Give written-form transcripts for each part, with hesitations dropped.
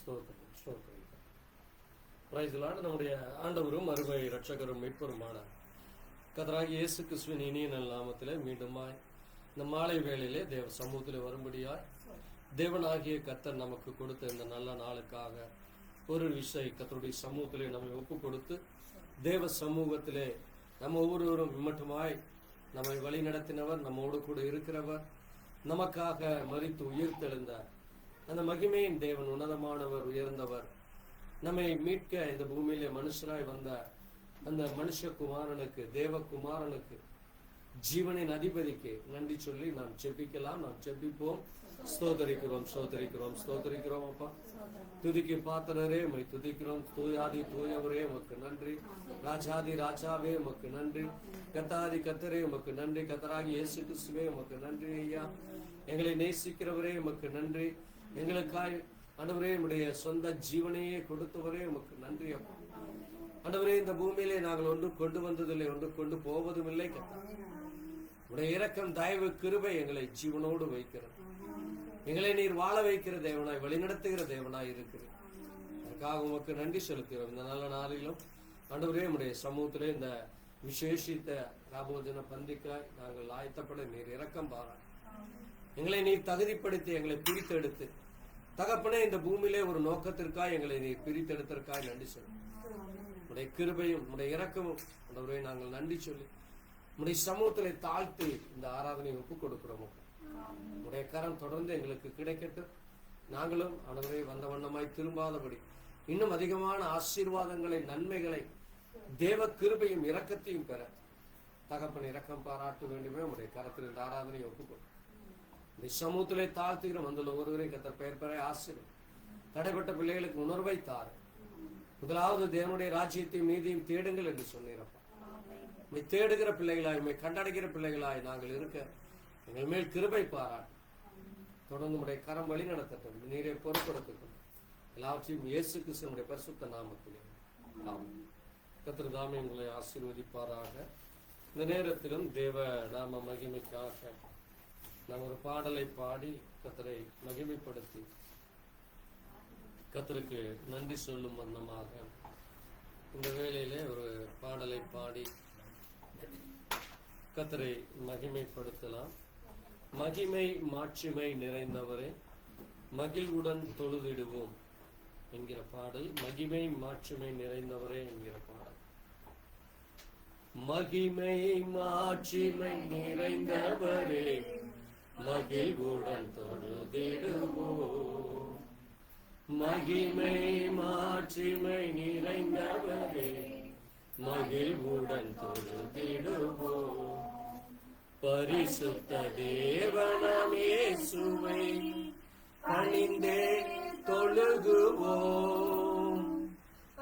ஸ்தோத்திரம் ஸ்தோத்திரம். Praise the Lord. நம்முடைய ஆண்டவரும் அருமை இரட்சகரும் மீட்பருமான கர்த்தராகிய இயேசு கிறிஸ்துவின் இனிய நல் நாமத்திலே மீண்டுமாய் இந்த மாலை வேளையிலே தேவ சமூகத்திலே வரும்படியாய் தேவனாகிய கர்த்தர் நமக்கு கொடுத்த இந்த நல்ல நாளுக்காக ஒரு விஷயம் கர்த்தருடைய சமூகத்திலே நம்மை ஒப்பு கொடுத்து தேவ சமூகத்திலே நம்ம ஒவ்வொருவரும் இம்மட்டுமாய் நம்மை வழி நடத்தினவர், நம்மோடு கூட இருக்கிறவர், நமக்காக மரித்து உயிர்த்தெழுந்த அந்த மகிமையின் தேவன், உன்னதமானவர், உயர்ந்தவர், நம்மை மீட்க இந்த பூமியிலே மனுஷராய் வந்த அந்த மனுஷகுமாரனுக்கு, தேவகுமாரனுக்கு, ஜீவனின் அதிபதிக்கு நன்றி சொல்லி நாம் ஜெபிக்கலாம். நாம் ஜெபிப்போம். ஸ்தோத்தரிக்கிறோம் ஸ்தோத்தரிக்கிறோம் ஸ்தோத்தரிக்கிறோம். அப்பா, துதிக்கு பாத்திரரே உம்மை துதிக்கிறோம். தூயாதி தூயவரே உமக்கு நன்றி. ராஜாதி ராஜாவே உமக்கு நன்றி. கத்தாதி கத்தரே உமக்கு நன்றி. கத்தராகி இயேசு கிறிஸ்துவே உமக்கு நன்றி. ஐயா, எங்களை நேசிக்கிறவரே உமக்கு நன்றி. எங்களுக்காய் ஆண்டவரே உம்முடைய சொந்த ஜீவனையே கொடுத்தவரே உமக்கு நன்றி. அப்பா ஆண்டவரே, இந்த பூமியிலே நாங்கள் ஒன்று கொண்டு வந்ததில்லை, ஒன்று கொண்டு போவதும் இல்லை. உடைய இரக்கம், தயவு, கிருபை எங்களை ஜீவனோடு வைக்கிறது. எங்களை நீர் வாழ வைக்கிற தேவனாய், வழிநடத்துகிற தேவனாய் இருக்கிறது. அதுக்காக உமக்கு நன்றி செலுத்துகிறோம். இந்த நல்ல நாளிலும் ஆண்டவரே உம்முடைய சமூகத்திலே இந்த விசேஷித்த ராபோஜன பந்திக்காய் நாங்கள் ஆயத்தப்பட நீர் இரக்கம் பாராய். எங்களை நீர் தகுதிப்படுத்தி எங்களை பிரித்தெடுத்து தகப்பனே இந்த பூமியிலே ஒரு நோக்கத்திற்காய் எங்களை நீர் பிரித்தெடுத்திற்காய் நன்றி சொல்லு. உடைய கிருபையும் உடைய இரக்கமும் ஆண்டவரே நாங்கள் நன்றி சொல்லி உடைய சமூகத்திலே தாழ்த்தி இந்த ஆராதனை ஒப்புக் கொடுக்கிறோம். உடைய கரம் தொடர்ந்து எங்களுக்கு கிடைக்கட்டும். நாங்களும் ஆண்டவரே வந்த வண்ணமாய் திரும்பாதபடி இன்னும் அதிகமான ஆசீர்வாதங்களை, நன்மைகளை, தேவ கிருபையும் இரக்கத்தையும் பெற தகப்பன் இரக்கம் பாராட்ட வேண்டுமே. உடைய கரத்தில் இந்த ஆராதனை ஒப்புக்கொள். இந்த சமூகத்திலே தாழ்த்துகிறோம். வந்துள்ள ஒருவரையும் கர்த்தர் பெயர் பெற ஆசீர்வாதம். தடைப்பட்ட பிள்ளைகளுக்கு உணர்வை தாரு. முதலாவது தேவனுடைய ராஜ்யத்தையும் நீதியும் தேடுங்கள் என்று சொன்னீரப்பா. உம்மை தேடுகிற பிள்ளைகளாய், உம்மை கண்டடைகிற பிள்ளைகளாய் நாங்கள் இருக்க எங்கள் மேல் கிருபை பாராட்டு. தொடர்ந்து உடைய கரம் வழி நடத்தட்டும். நீரை பொறுப்படுத்தட்டும். எல்லாவற்றையும் இயேசு கிறிஸ்துவினுடைய பரிசுத்த நாமத்திலே ஆமென். கர்த்தர் தாமே உங்களை ஆசீர்வதிப்பாராக. இந்த நேரத்திலும் தேவ நாம மகிமைக்காக நாம் ஒரு பாடலை பாடி கர்த்தரை மகிமைப்படுத்தி கர்த்தருக்கு நன்றி சொல்லும் வண்ணமாக இந்த வேளையிலே ஒரு பாடலை பாடி கர்த்தரை மகிமைப்படுத்தலாம். மகிமை மாட்சிமை நிறைந்தவரே மகிழ்வுடன் தொழுதிடுவோம் என்கிற பாடல். மகிமை மாட்சிமை நிறைந்தவரே என்கிற பாடல். மகிமை மாட்சிமை நிறைந்தவரே மகிழ்வுடன் தொழுதிடுவோம். மகிமை மாட்சிமை நிறைந்தவரே மகிழ்வுடன் தொழுதிடுவோம். பரிசுத்த தேவனாம் இயேசுவை பணிந்தே தொழுகுவோம்.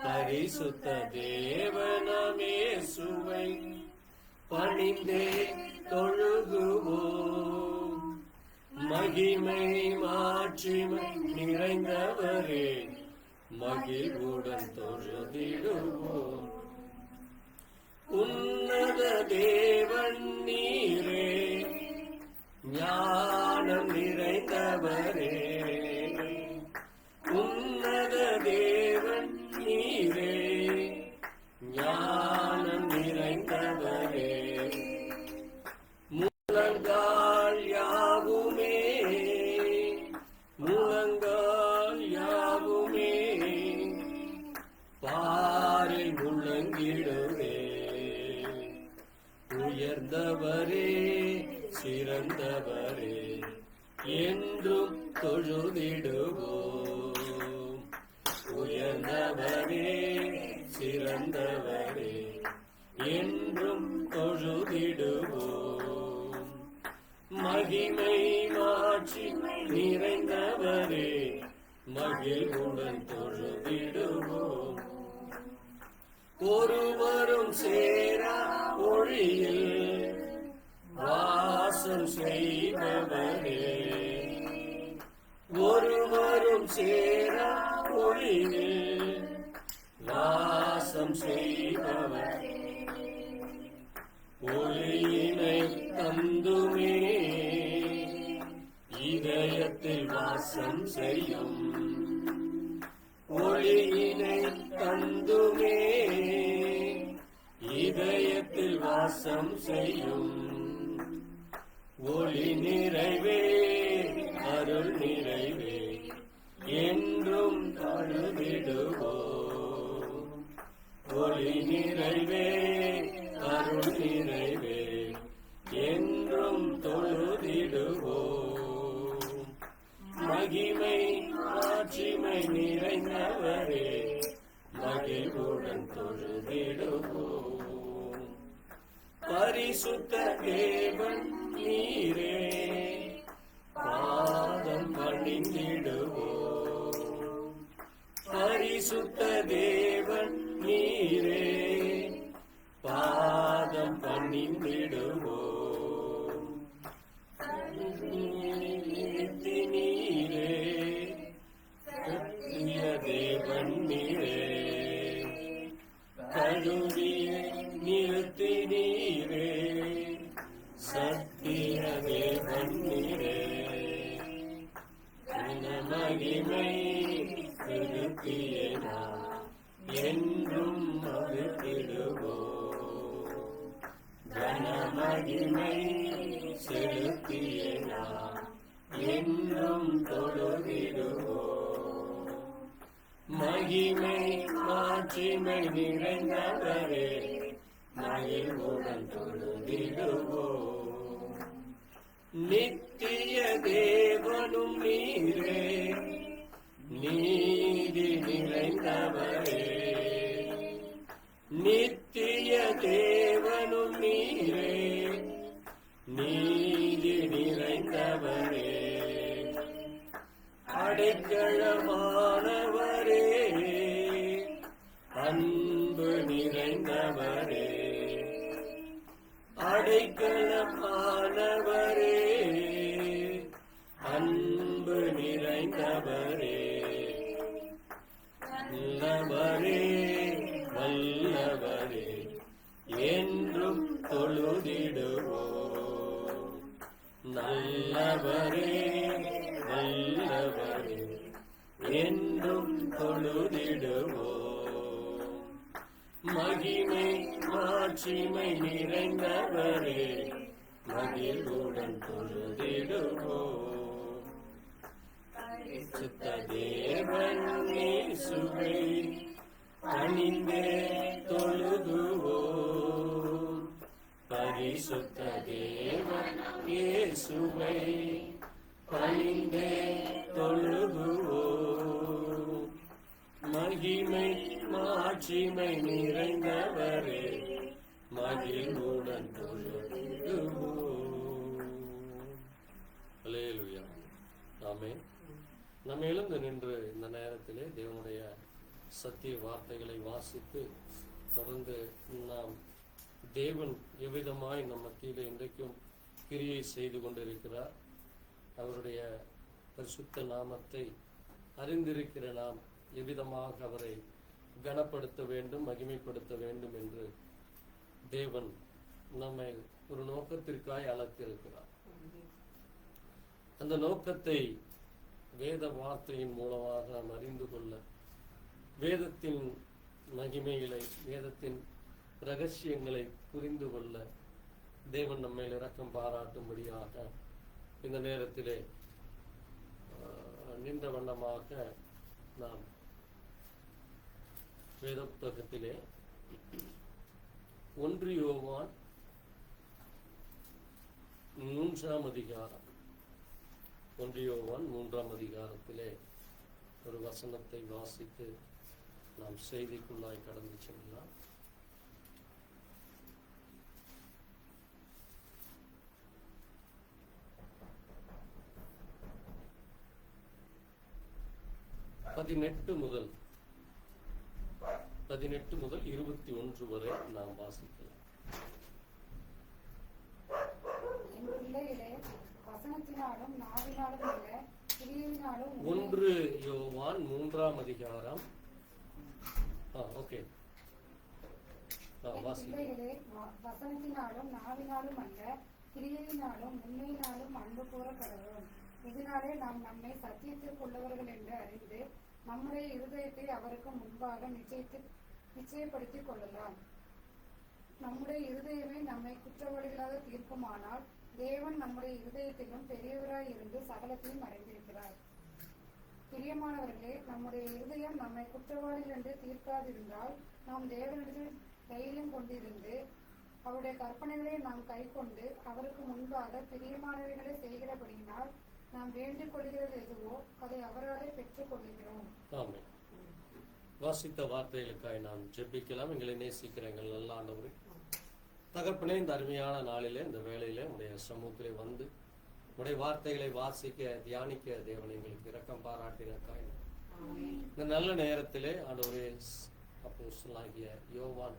பரிசுத்த தேவனாம் இயேசுவை பணிந்தே தொழுகுவோம். மகிமை மாட்சிமை நிறைந்தவரே மகிழ்வுடன் தொழுதிடுவோம். உன்னத தேவன் நீரே ஞானம் நிறைந்தவரே. உன்னத தேவன் நீரே ஞானம் நிறைந்தவரே. முழங்கால் யாவுமே முழங்கால் யாவுமே பாரில் முழங்கிடுவே. உயர்ந்தவரே சிறந்தவரே என்றும் தொழுதிடுவோம். உயர்ந்தவரே சிறந்தவரே என்றும் தொழுதிடுவோம். மகிமை மாட்சிமை நிறைந்தவரே மகிழ்வுடன் தொழுதிடுவோம். ஒருவரும் சேரா ஒளியில் வாசம் செய்பவரே. ஒருவரும் சேரா ஒளியில் வாசம் செய்பவரே. ஒளியினை தந்துமே இதயத்தில் வாசம் செய்யும். ஒளியினை தந்துமே இதயத்தில் வாசம் செய்யும் ஒளி நிறைவே அருள் நிறைவே என்றும் தொழுதிடுவோம் ஒளி நிறைவே அருள் நிறைவே என்றும் தொழுதிடுவோம் மகிமை ஆட்சிமை நிறைந்தவரே மகிழ்வுடன் தொழுதிடுவோம் பரிசுத்த தேவன் நீரே பாதம் பணிந்திடுவோம் பரிசுத்த தேவன் நீரே பாதம் பணிந்திடுவோம் நீரே சத்திய தேவன் நீரே கழுவிய நிறுத்தி நீரே சத்திய தேவன் நீரே மகிமை செலுத்திய என்றும் மகிழ்ந்திடுவோம் கனமகிமை செலுத்திய என்றும் தொழுதிடுவோம் மகிமை மாட்சிமை நிறைந்தவரே மகிழ்வுடன் தொழுதிடுவோம் நித்திய தேவனும் நீரே நீதி நிறைந்தவரே நித்திய தேவனும் நீரே நீதி நிறைந்தவரே அடைக்கலமானவரே அன்பு நிறைந்தவரே அடைக்கலமானவரே அன்பு நிறைந்தவரே நல்லவரே வல்லவரே என்றும் தொழுதிடுவோம் நல்லவரே வல்லவரே என்றும் தொழுதிடுவோம் மகிமை மாட்சிமை நிறைந்தவரே மகிழ்வுடன் தொழுதிடுவோம் பரிசுத்த தேவன் இயேசுவை பணிந்தே தொழுதுவோம் பரிசுத்த தேவன் இயேசுவை பணிந்தே தொழுதுவோம் மகிமை மாட்சிமை நிறைந்தவரே மகிழ்வுடன் தொழுதுவோம். அல்லேலூயா. ஆமென். நம்ம எழுந்து நின்று இந்த நேரத்திலே தேவனுடைய சத்திய வார்த்தைகளை வாசித்து தொடர்ந்து நாம் தேவன் எவ்விதமாய் நம் மத்தியிலே இன்றைக்கும் கிரியை செய்து கொண்டிருக்கிறார், அவருடைய பரிசுத்த நாமத்தை அறிந்திருக்கிற நாம் எவ்விதமாக அவரை கனப்படுத்த வேண்டும், மகிமைப்படுத்த வேண்டும் என்று தேவன் நம்மை ஒரு நோக்கத்திற்காய் அழைத்திருக்கிறார். அந்த நோக்கத்தை வேத வார்த்தையின் மூலமாக நாம் அறிந்து கொள்ள, வேதத்தின் மகிமைகளை, வேதத்தின் ரகசியங்களை புரிந்து கொள்ள தேவன் நம்மை இரக்கம் பாராட்டும்படியாக இந்த நேரத்திலே நின்ற வண்ணமாக நாம் வேத புத்தகத்திலே 1 யோவான் 3ஆம் அதிகாரம் 1 யோவான் 3ஆம் அதிகாரத்திலே ஒரு வசனத்தை வாசித்து நாம் செய்திக்குள்ளாய் கடந்து செல்லலாம். பதினெட்டு முதல் 21 வரை நாம் வாசிக்கலாம். என் பிள்ளைகளே, வசனத்தினாலும் நாவினாலும் அல்ல, கிரியையினாலும் 1 யோவான் 3ஆம் அதிகாரம். ஓகே, பிள்ளைகளே, வசனத்தினாலும் நாவினாலும் அல்ல, கிரியையினாலும் உண்மையினாலும் அன்பு கூற கடவோம். இதனாலே நாம் நம்மை சத்தியத்திற்குள்ளவர்கள் என்று அறிந்து நம்முடைய இருதயத்தை அவருக்கு முன்பாக நிச்சயப்படுத்திக் கொள்ளலாம். நம்முடைய இருதயமே நம்மை குற்றவாளிகளாக தீர்க்குமானால் தேவன் நம்முடைய இருதயத்திலும் பெரியவராய் இருந்து சகலத்தையும் அறிந்திருக்கிறார். பிரியமானவர்களே, நம்முடைய இருதயம் நம்மை குற்றவாளிகள் என்று தீர்க்காதிருந்தால் நாம் தேவனிடத்தில் தைரியம் கொண்டிருந்து அவருடைய கற்பனைகளை நாம் கை கொண்டு அவருக்கு முன்பாக பிரியமானவைகளை செய்கிறபடியினால் நாம் வேண்டிக் கொள்கிறது எதுவோ அதை அவராலே பெற்றுக் கொள்கிறோம். ஆமென். வாசித்த வார்த்தைகளுக்காய் நாம் ஜெபிக்கலாம். எங்களை நேசிக்கிற எங்கள் நல்ல ஆண்டவரே, தகப்பனே, இந்த அருமையான நாளிலே இந்த வேளையிலே உடைய சமூகத்திலே வந்து உடைய வார்த்தைகளை வாசிக்க தியானிக்க தேவன் எங்களுக்கு இரக்கம் பாராட்டினாய். இந்த நல்ல நேரத்திலே ஆண்டவரே, அப்போஸ்தலனாகிய யோவான்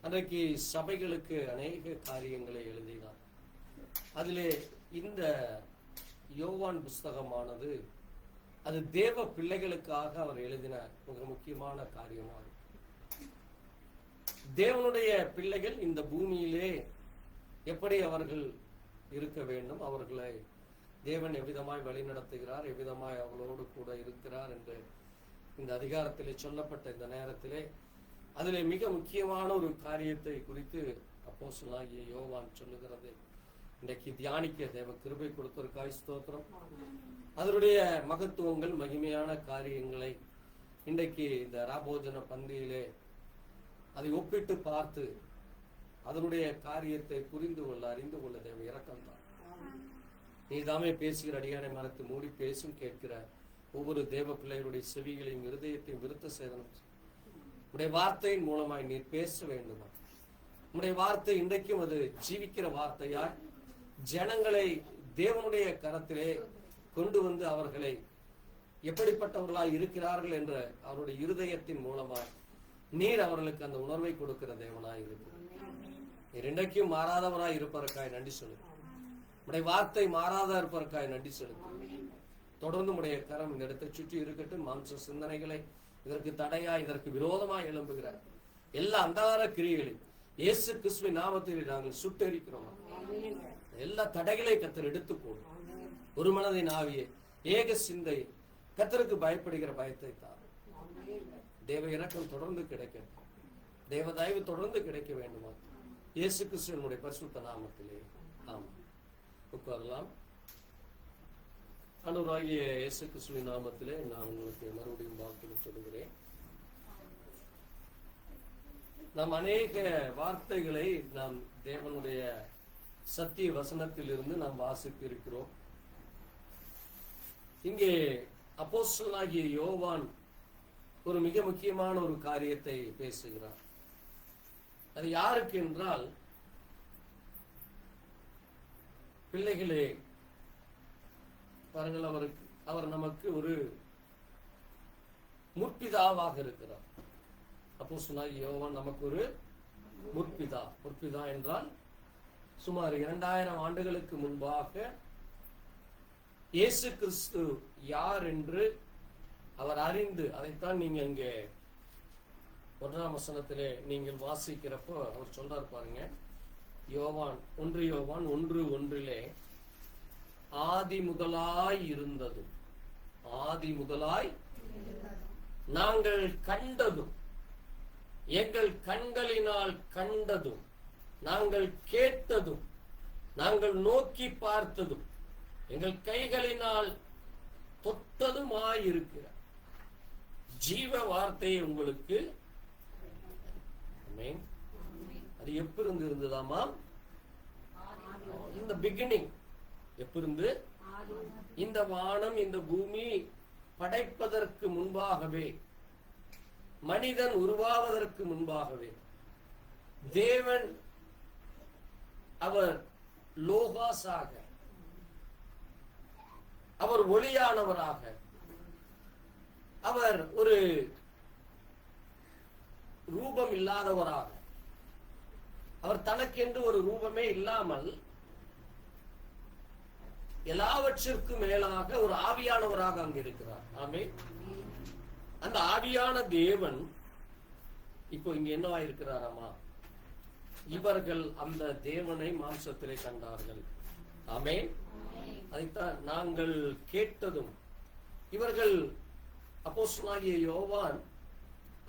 அன்றைக்கு சபைகளுக்கு அநேக காரியங்களை எழுதினார். அதிலே இந்த யோவான் புஸ்தகமானது அது தேவ பிள்ளைகளுக்காக அவர் எழுதின மிக முக்கியமான காரியமாகும். தேவனுடைய பிள்ளைகள் இந்த பூமியிலே எப்படி அவர்கள் இருக்க வேண்டும், அவர்களை தேவன் எவ்விதமாய் வழி நடத்துகிறார், எவ்விதமாய் அவர்களோடு கூட இருக்கிறார் என்று இந்த அதிகாரத்திலே சொல்லப்பட்ட இந்த நேரத்திலே அதிலே மிக முக்கியமான ஒரு காரியத்தை குறித்து அப்போஸ்தலனாகிய யோவான் சொல்லுகிறது. இன்றைக்கு தியானிக்க தேவ கிருபை கொடுத்திருக்காய், ஸ்தோத்திரம். அதனுடைய மகத்துவங்கள், மகிமையான காரியங்களை இன்றைக்கு இந்த ராபோஜன பந்தியிலே அதை ஒப்பிட்டு பார்த்து அதனுடைய காரியத்தை புரிந்து கொள்ள, அறிந்து கொள்ள தேவ இரக்கம் தான். நீதாமே பேசுகிற அடியானை மரத்து மூடி பேசும் கேட்கிற ஒவ்வொரு தேவ பிள்ளைகளுடைய செவிகளையும் இருதயத்தையும் விருத்த சேதனம் உடைய வார்த்தையின் மூலமாய் நீர் பேச வேண்டுமா? உடைய வார்த்தை இன்றைக்கும் அது ஜீவிக்கிற வார்த்தையாய் ஜனங்களை தேவனுடைய கரத்திலே கொண்டு வந்து அவர்களை எப்படிப்பட்டவர்களாய் இருக்கிறார்கள் என்ற அவருடைய இருதயத்தின் மூலமாய் நீர் அவர்களுக்கு அந்த உணர்வை கொடுக்கிற தேவனாய் இருக்கிறார். நீர் இன்றைக்கும் மாறாதவராய் இருப்பதற்காய் நன்றி சொல்லுங்க. உடைய வார்த்தை மாறாத இருப்பதற்காய் நன்றி சொல்லுங்க. தொடர்ந்து உடைய கரம் இந்த இடத்தை சுற்றி இருக்கட்டும். மாம்ச சிந்தனைகளை இதற்கு தடையா, இதற்கு விரோதமாய் எழும்புகிற எல்லா அந்தகார கிரியைகளையும் இயேசு கிறிஸ்துவின் நாமத்தில் நாங்கள் சுட்டெரிக்கிறோம். எல்லா தடைகளை கர்த்தர் எடுத்துக்கொள்ளும். ஒரு மனதின் ஆவியை, ஏக சிந்தை, கர்த்தருக்கு பயப்படுகிற பயத்தை தான். தேவ இரக்கம் தொடர்ந்து கிடைக்கட்டும். தேவ தயவு தொடர்ந்து கிடைக்க வேண்டுமா? இயேசு கிறிஸ்துவினுடைய பரிசுத்த நாமத்திலே ஆமென். உட்காரலாம். ஆண்டவராகிய இயேசு கிறிஸ்துவின் நாமத்திலே நான் உங்களுக்கு மறுபடியும் வாழ்த்து சொல்லுகிறேன். நாம் அநேக வார்த்தைகளை நாம் தேவனுடைய சத்திய வசனத்தில் இருந்து நாம் வாசித்து இருக்கிறோம். இங்கே அப்போஸ்தலனாகிய யோவான் ஒரு மிக முக்கியமான ஒரு காரியத்தை பேசுகிறார். அது யாருக்கு என்றால், பிள்ளைகளே பாருங்கள், அவர் நமக்கு ஒரு முற்பிதாவாக இருக்கிறார். அப்போஸ்தலனாகிய யோவான் நமக்கு ஒரு முற்பிதா. முற்பிதா என்றால் சுமார் 2000 ஆண்டுகளுக்கு முன்பாக இயேசு கிறிஸ்து யார் என்று அவர் அறிந்து, அதைத்தான் நீங்க இங்கே 1ஆம் வசனத்திலே நீங்கள் வாசிக்கிறப்போ அவர் சொல்றார் பாருங்க. யோவான் 1 யோவான் 1:1 ஆதி முதலாய் இருந்ததும் ஆதி முதலாய் நாங்கள் கண்டதும் எங்கள் கண்களினால் கண்டதும் நாங்கள் கேட்டதும் நாங்கள் நோக்கி பார்த்ததும் எங்கள் கைகளினால் தொட்டதுமாயிருக்கிற ஜீவ வார்த்தையை உங்களுக்கு அது எப்பிருந்து இருந்ததாமா? இந்த பிகினிங் எப்பிருந்து? இந்த வானம் இந்த பூமி படைப்பதற்கு முன்பாகவே, மனிதன் உருவாவதற்கு முன்பாகவே தேவன் அவர் லோகாஸாக, அவர் ஒளியானவராக, அவர் ஒரு ரூபம் இல்லாதவராக, அவர் தனக்கென்று ஒரு ரூபமே இல்லாமல் எல்லாவற்றிற்கும் மேலாக ஒரு ஆவியானவராக அங்கு இருக்கிறார். ஆமென். அந்த ஆவியான தேவன் இப்போ இங்க என்னவா இருக்கிறாராமா? இவர்கள் அந்த தேவனை மாம்சத்திலே கண்டார்கள். ஆமென். அதைத்தான் நாங்கள் கேட்டதும், இவர்கள் அப்போஸ்தலனாகிய யோவான்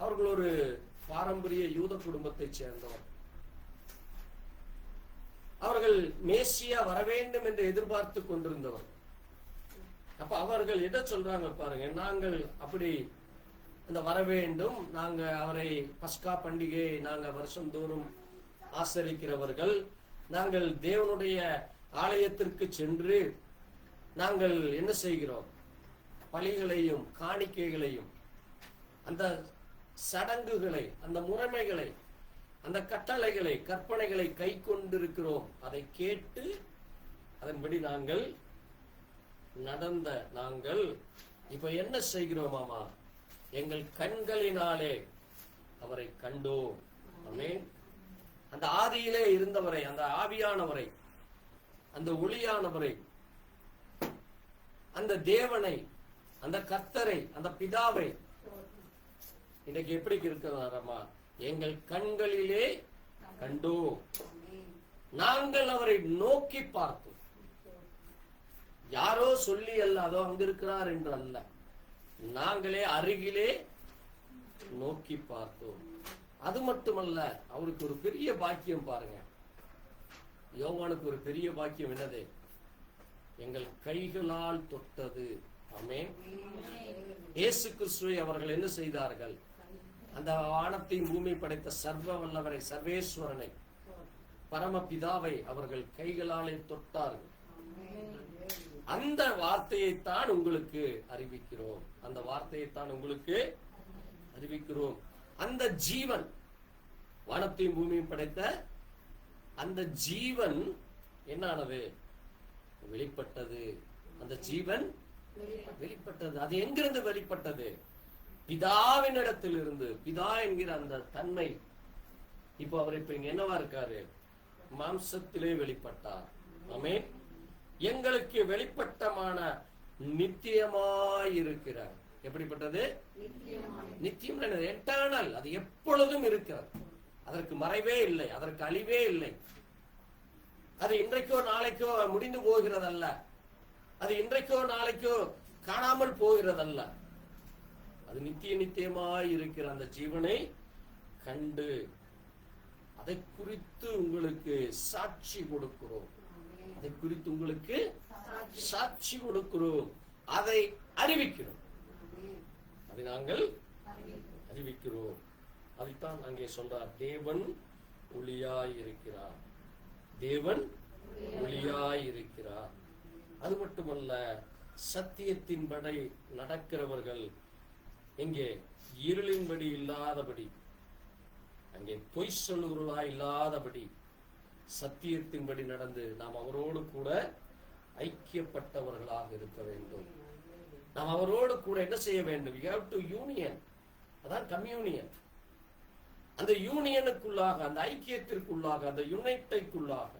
அவர்கள் ஒரு பாரம்பரிய யூத குடும்பத்தைச் சேர்ந்தவர். அவர்கள் மேசியா வர வேண்டும் என்று எதிர்பார்த்து கொண்டிருந்தவர். அப்ப அவர்கள் எதை சொல்றாங்க பாருங்க, நாங்கள் அப்படி அந்த வர வேண்டும், நாங்க அவரை பஸ்கா பண்டிகை நாங்க வருஷந்தோறும் ஆசரிக்கிறவர்கள், நாங்கள் தேவனுடைய ஆலயத்திற்கு சென்று நாங்கள் என்ன செய்கிறோம், பலிகளையும் காணிக்கைகளையும் அந்த சடங்குகளை அந்த முறைமைகளை அந்த கட்டளைகளை கற்பனைகளை கை கொண்டிருக்கிறோம். அதை கேட்டு அதன்படி நாங்கள் நடந்த நாங்கள் இப்ப என்ன செய்கிறோமாமா, எங்கள் கண்களினாலே அவரை கண்டோம். ஆமென். அந்த ஆதியிலே இருந்தவரை, அந்த ஆவியானவரை, அந்த ஒளியானவரை, அந்த தேவனை, அந்த கர்த்தரை, அந்த பிதாவை இன்னைக்கு எப்படி இருக்கிறாரம்மா, எங்கள் கண்களிலே கண்டோம். நாங்கள் அவரை நோக்கி பார்த்தோம். யாரோ சொல்லி அல்ல, அதோ அங்க இருக்கிறார் என்று அல்ல, நாங்களே அருகிலே நோக்கி பார்த்தோம். அது மட்டுமல்ல, அவருக்கு ஒரு பெரிய பாக்கியம் பாருங்க, யோவானுக்கு ஒரு பெரிய பாக்கியம் என்னது, எங்கள் கைகளால் தொட்டது. ஆமென். இயேசு கிறிஸ்துவை அவர்கள் என்ன செய்தார்கள், அந்த வானத்தையும் பூமி படைத்த சர்வ வல்லவரை, சர்வேஸ்வரனை, பரமபிதாவை அவர்கள் கைகளாலே தொட்டார்கள். அந்த வார்த்தையைத்தான் உங்களுக்கு அறிவிக்கிறோம், அந்த வார்த்தையைத்தான் உங்களுக்கு அறிவிக்கிறோம். அந்த ஜீவன், வானத்தையும் பூமியும் படைத்த அந்த ஜீவன் என்னானது, வெளிப்பட்டது. அந்த ஜீவன் வெளிப்பட்டது. அது எங்கிருந்து வெளிப்பட்டது, பிதாவின் இடத்தில் இருந்து. பிதா என்கிற அந்த தன்மை இப்போ அவர் இப்ப இங்க என்னவா இருக்காரு, மாம்சத்திலே வெளிப்பட்டார். ஆமென். எங்களுக்கு வெளிப்பட்டமான நித்தியமாய் இருக்கிறார். எப்படிப்பட்டது, நித்தியம், எட்டர்னல். அது எப்பொழுதும் இருக்கிறது, அதற்கு மறைவே இல்லை, அதற்கு அழிவே இல்லை. அது இன்றைக்கோ நாளைக்கோ முடிந்து போகிறதல்ல, அது இன்றைக்கோ நாளைக்கோ காணாமல் போகிறதல்ல. அது நித்தியமாய் இருக்கிற அந்த ஜீவனை கண்டு அதை குறித்து உங்களுக்கு சாட்சி கொடுக்கிறோம். அதை குறித்து உங்களுக்கு சாட்சி கொடுக்கிறோம், அதை அறிவிக்கிறோம், அதை நாங்கள் அறிவிக்கிறோம். அதைத்தான் அங்கே சொல்றார், தேவன் ஒளியாய் இருக்கிறார், தேவன் ஒளியாய் இருக்கிறார். அது மட்டுமல்ல, சத்தியத்தின்படி நடக்கிறவர்கள் எங்கே இருளின்படி இல்லாதபடி, அங்கே பொய் சொல்லுகிறவர்களா இல்லாதபடி சத்தியத்தின்படி நடந்து நாம் அவரோடு கூட ஐக்கியப்பட்டவர்களாக இருக்க வேண்டும். நாம் அவரோடு கூட என்ன செய்ய வேண்டும், we have to union. அதான் கம்யூனியன். அந்த யூனியனுக்குள்ளாக, அந்த ஐக்கியத்திற்குள்ளாக, அந்த யுனைட்டுக்குள்ளாக,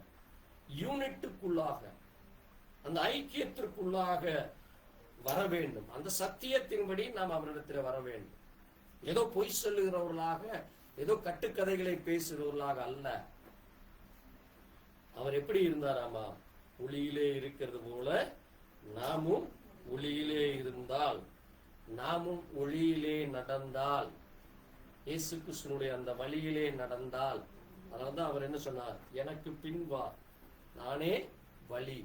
அந்த ஐக்கியத்திற்குள்ளாக வர வேண்டும். அந்த சத்தியத்தின்படி நாம் அவரிடத்தில் வர வேண்டும். ஏதோ பொய் சொல்லுகிறவர்களாக, ஏதோ கட்டுக்கதைகளை பேசுகிறவர்களாக அல்ல. அவர் எப்படி இருந்தாராமா, ஒளியிலே இருக்கிறது போல நாமும் ஒளியிலே இருந்தால், நாமும் ஒளியிலே நடந்தால், இயேசு கிறிஸ்துவினுடைய அந்த வழியிலே நடந்தால், அதனால்தான் அவர் என்ன சொன்னார், எனக்கு பின் வா, நானே வழி,